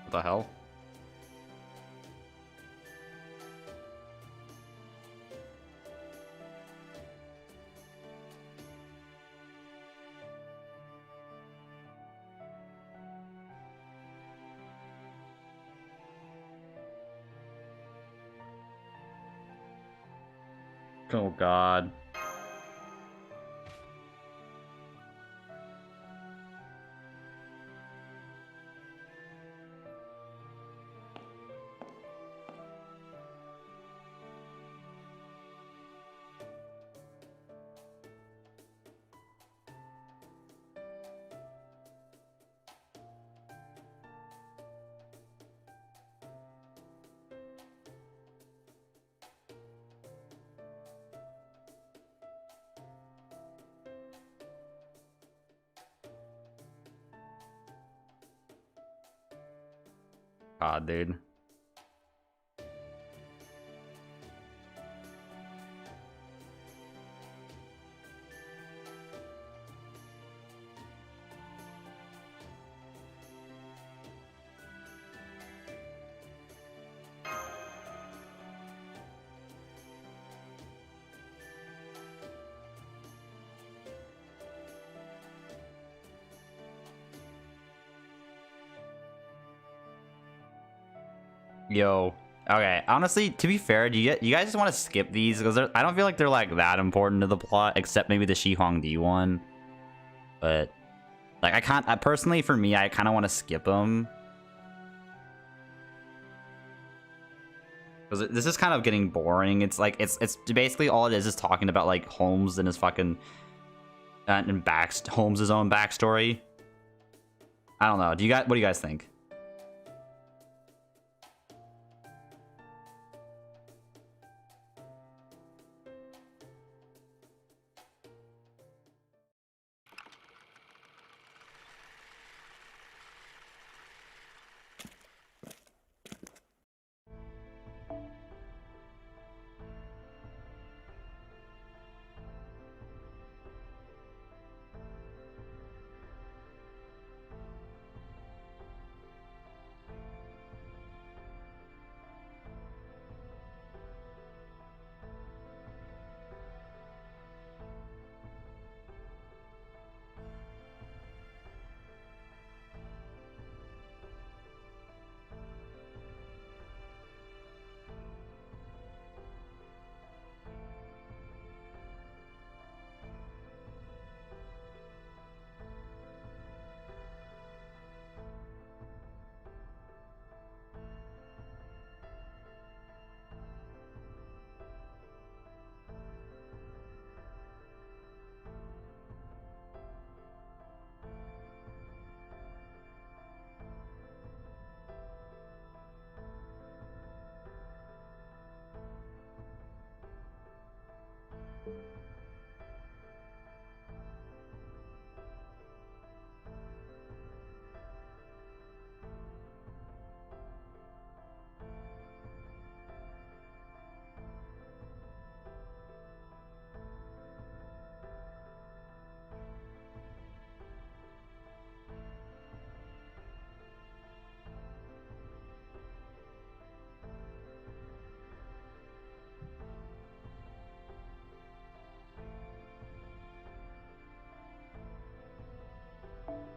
What the hell? Oh god. God, dude. Yo. Okay, honestly, to be fair, do you guys just want to skip these? Because I don't feel like they're like that important to the plot, except maybe the Shi Huangdi one. But like, personally, for me, I kind of want to skip them. Because this is kind of getting boring. It's like, it's basically all it is talking about like Holmes and his fucking Holmes' own backstory. I don't know. What do you guys think?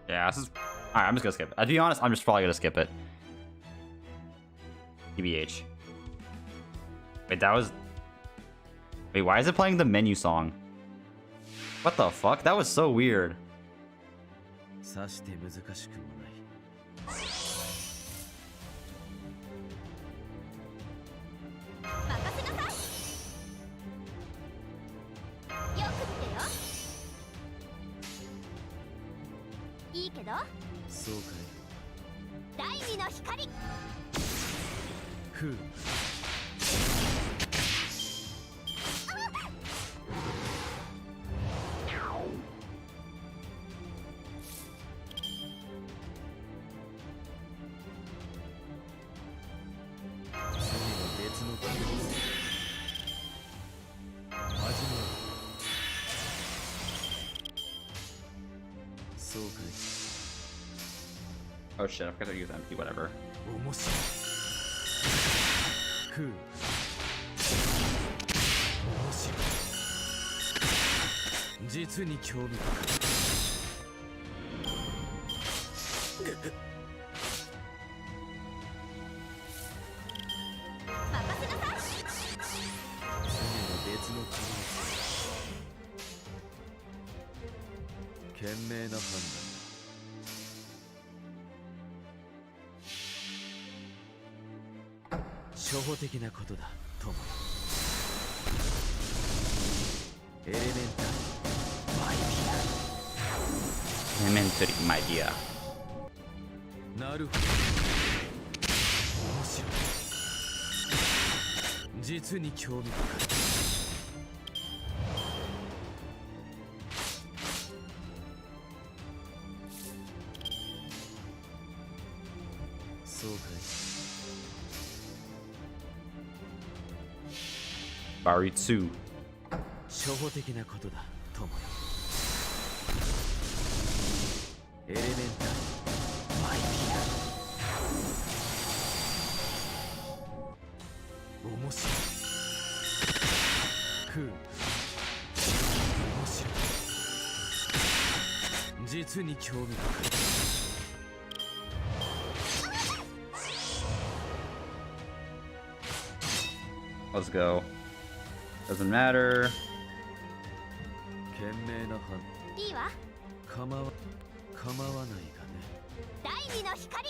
Yeah, this is... Alright, I'm just gonna skip it. To be honest, I'm just probably gonna skip it. TBH. Wait, that was... Wait, why is it playing the menu song? What the fuck? That was so weird. さして難しくもない。任せなさい。よく見てよ。いいけど、そうかい。第二の光。ふう。Oh shit, I forgot to use MP, whatever. 面白い。ふう。面白い。実に興味深い。任せなさい。次の別の国賢明な判断。初歩的なことだ、友。エレメンタルマイディ Elementary, my dear. ア。なるほど。面白い。実に興味深い。そうかい。Baritsu. 初歩的なことだ、友よ。エレメンタルマイディア。面白い。ふう。面白い。実に興味深い。Let's go. Doesn't matter. 賢明な判いいわ。構わないがね。第二の光。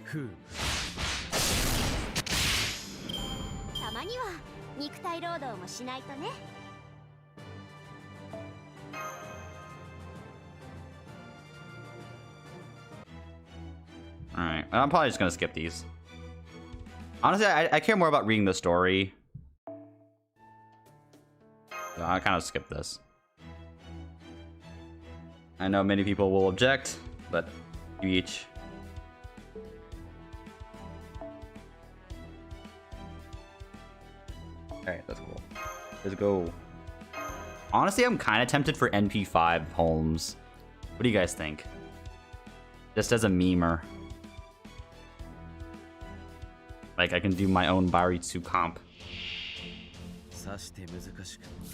ふう。たまには肉体労働もしないとね。Alright, I'm probably just gonna skip these. Honestly, I care more about reading the story. So I kind of skip this. I know many people will object, but you each. Alright, that's cool. Let's go. Honestly, I'm kind of tempted for NP5 Holmes. What do you guys think? Just as a memer. Like, I can do my own Baritsu comp. さして難しくもない。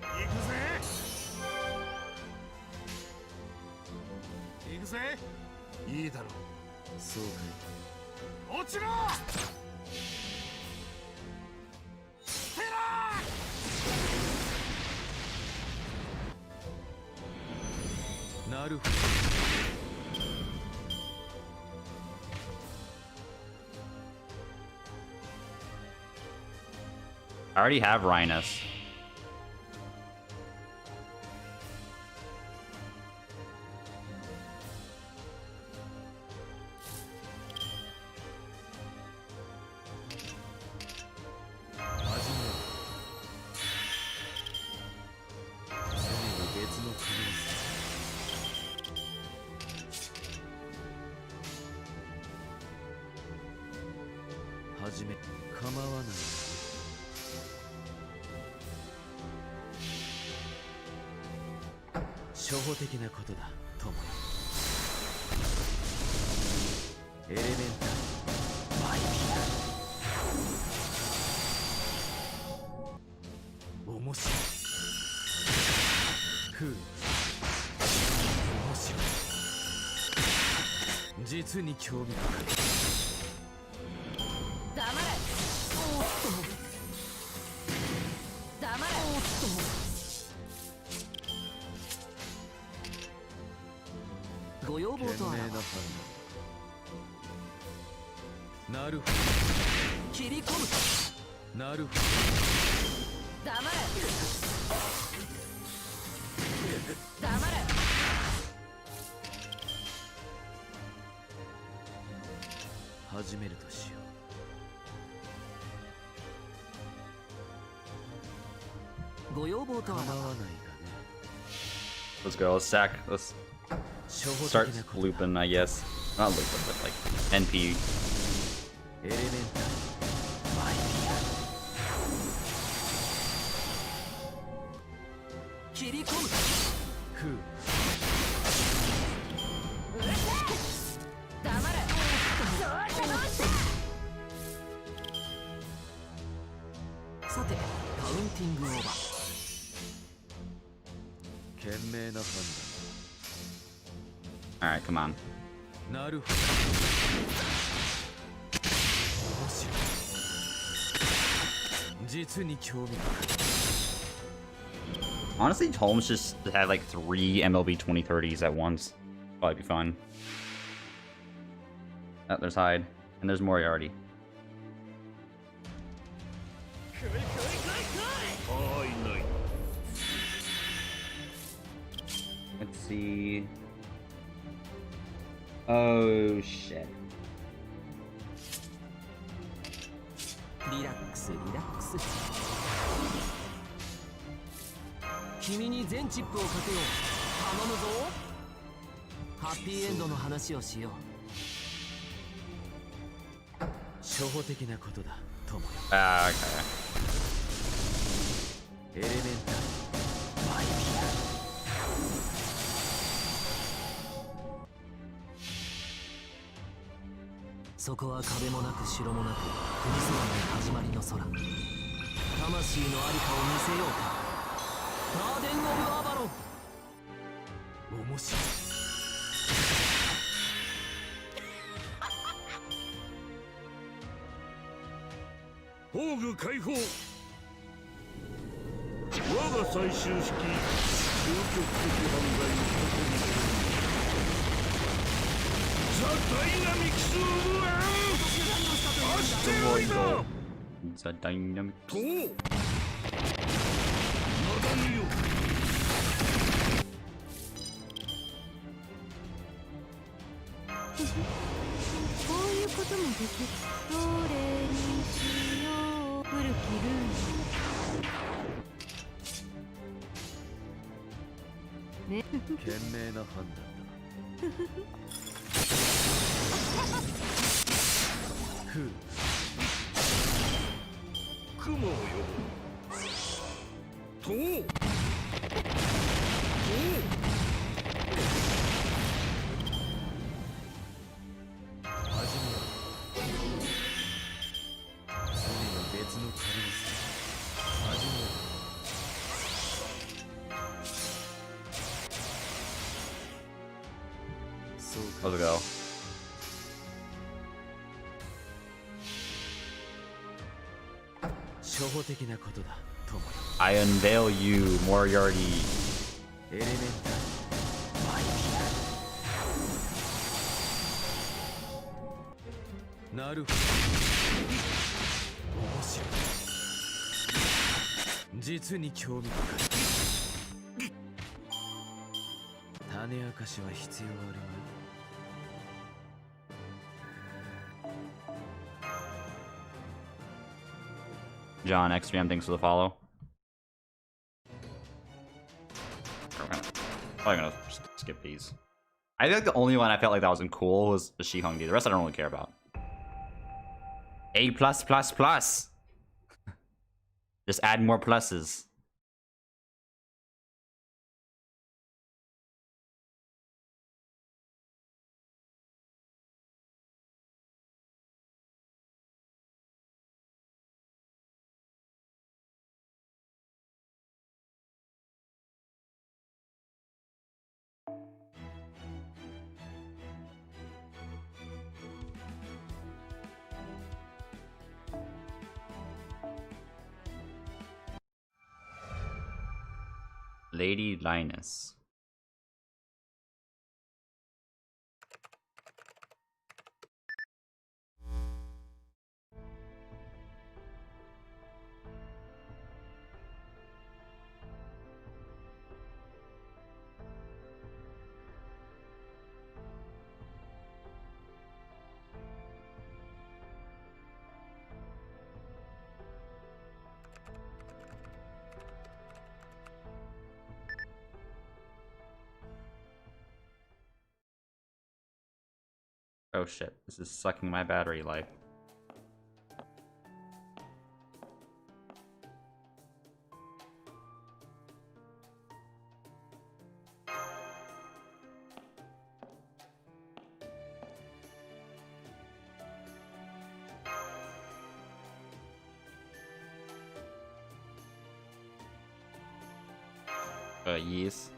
行くぜ。行くぜ。いいだろう。そうか落ちろ。テラい。なるほど。I already have Rhinus. 構わない。初歩的なことだ、友よ。エレメンタルマイピア。面白い。ふう。面白い。実に興味深い。黙れ。おっと。黙れ。おっと。ご要望とは。なるほど。切り込む。なるほど。黙れ。黙れ。始めるとしよう。ご要望とは。構わないがね。Let's go. Let's sack. Let's start looping, I guess. Not looping, but like NP. エレメンタルマイピア。切り込む。ふう。黙れ。さて、カウンティングオーバー。賢明な判 Alright, come on. 断。なるほど。面白い。実に興味深い。 Honestly, Holmes just had like 3 MLB 2030s at once. Probably be fun. Oh, there's Hyde. And there's Moriarty. Let's see. Oh, shit. リラックスリラックス。君に全チップをかけよう。頼むぞ。ハッピーエンドの話をしよう。初歩的なことだ、友よ。Ah, okay. エレメンタルマイピア。そこは壁もなく城もなく国空の始まりの空。魂のありかを見せようか。ガーデン・オブ・アバロン。面白い。宝具解放。我が最終式究極的犯罪のザ・ダイナミクス・オブ・アステロイド It's a dynamic. とマダムよ。こういうこともできる。どれにしよう。古きルール。ね。賢明な判断だ。ふう。雲よ。とLet's go. I unveil you, Moriarty. エレメンタルマイピア。なるほど。面白い。実に興味深い。種明かしは必要あるまい。John XVM, thanks for the follow. Probably gonna skip these. I feel like the only one I felt like that wasn't cool was the Shi Hongdi. The rest I don't really care about. A plus plus plus. Just add more pluses. Lady Linus. Oh shit, this is sucking my battery life. Yes.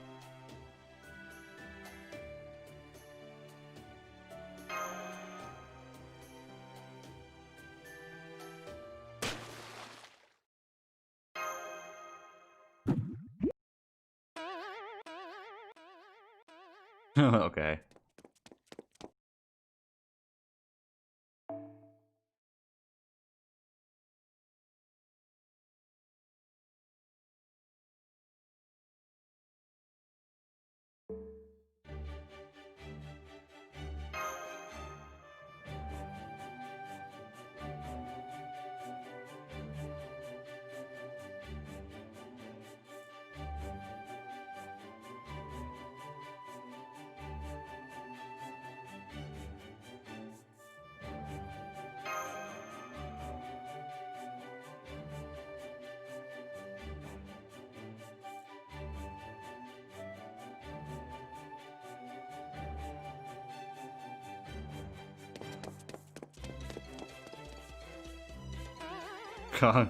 Okay. God.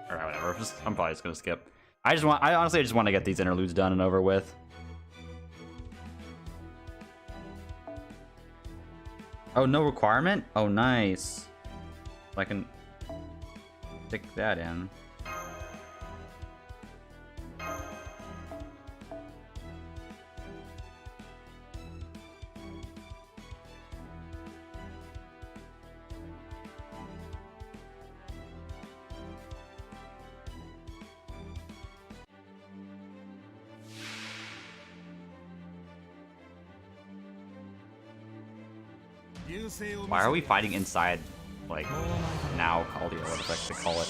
Alright, whatever. I'm probably just gonna skip. I honestly just want to get these interludes done and over with. Oh, no requirement? Oh, nice. I can stick that in. Why are we fighting inside, like, now Caldia, what the heck they call it?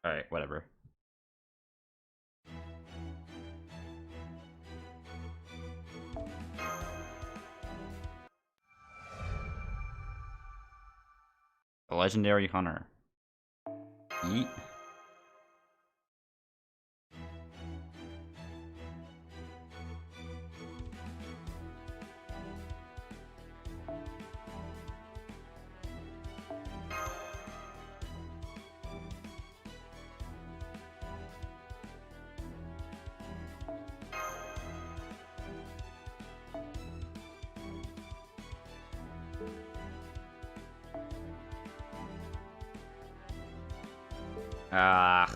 Alright, whatever. A legendary hunter. Yeet. Ah.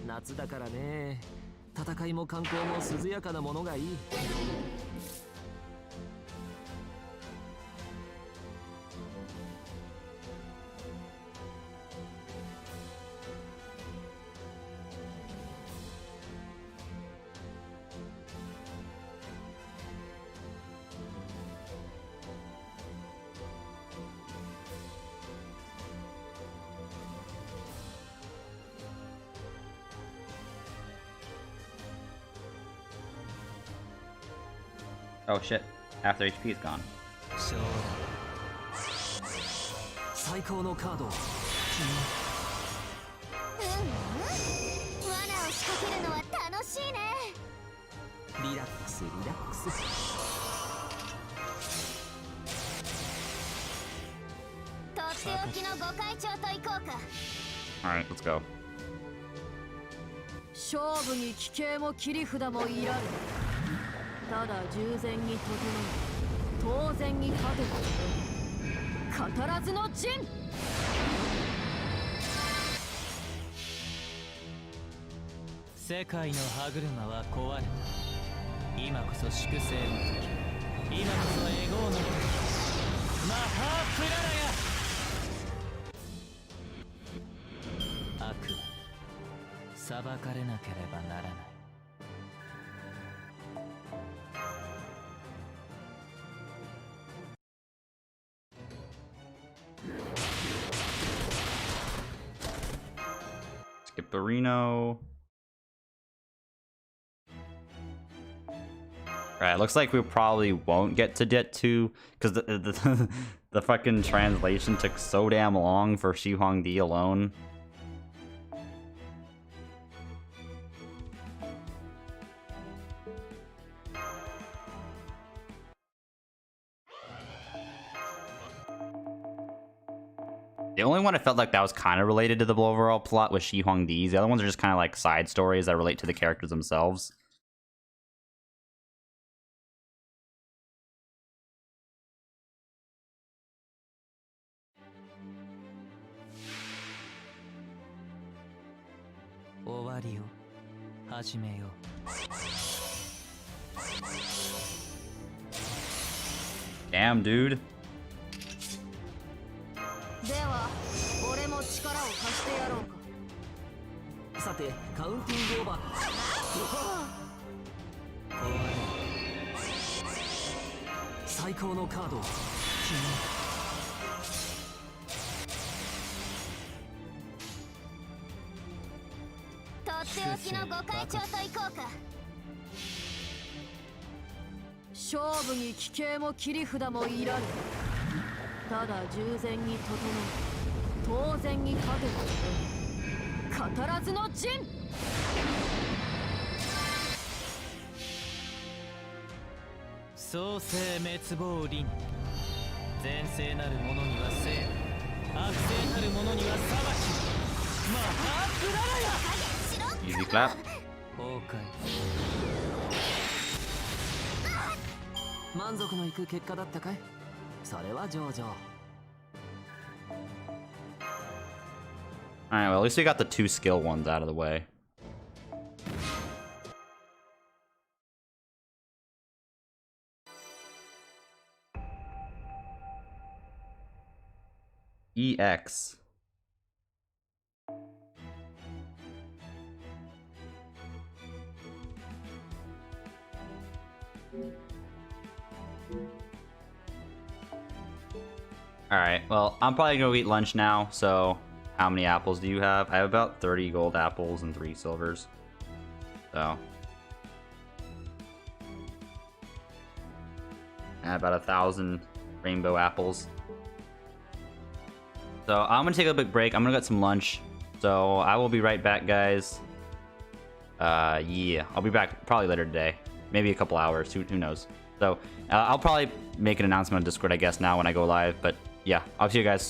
夏だからね。戦いも観光も涼やかなものがいい。Oh shit. Half their HP is gone. 最高のカード。罠を仕掛けるのは楽しいね。リラックスリラックス。とっておきのご会長と行こうか。Alright, let's go. 勝負に奇形も切り札もいらぬ。ただ従前に整え当然に勝てば語らずの陣。世界の歯車は壊れた。今こそ粛清の時、今こそエゴーの時。マハープララヤ。悪は裁かれなければならない。Skipperino. Alright, looks like we probably won't get to Det 2 because the fucking translation took so damn long for Shi Huangdi alone. The only one I felt like that was kind of related to the overall plot was Shi Huangdi's. The other ones are just kind of like side stories that relate to the characters themselves. Damn, dude. では俺も力を貸してやろうか。さて、カウンティングオーバー。最高のカード。とっておきのご会長と行こうか。勝負に奇形も切り札もいらぬ。ただ従前に整え当然に勝てば語らずの陣。創世滅亡輪。善性なる者には生、悪性なる者には裁き。マハプララヤ Easy clap. 崩壊満足のいく結果だったかいそれは上々 Alright, well, at least we got the 2 skill ones out of the way. EX. Alright, well, I'm probably gonna go eat lunch now, so how many apples do you have? I have about 30 gold apples and 3 silvers. So. And about 1,000 rainbow apples. So I'm gonna take a big break. I'm gonna get some lunch. So I will be right back, guys. Yeah, I'll be back probably later today. Maybe a couple hours, who knows. So I'll probably make an announcement on Discord, I guess, now when I go live. But yeah, I'll see you guys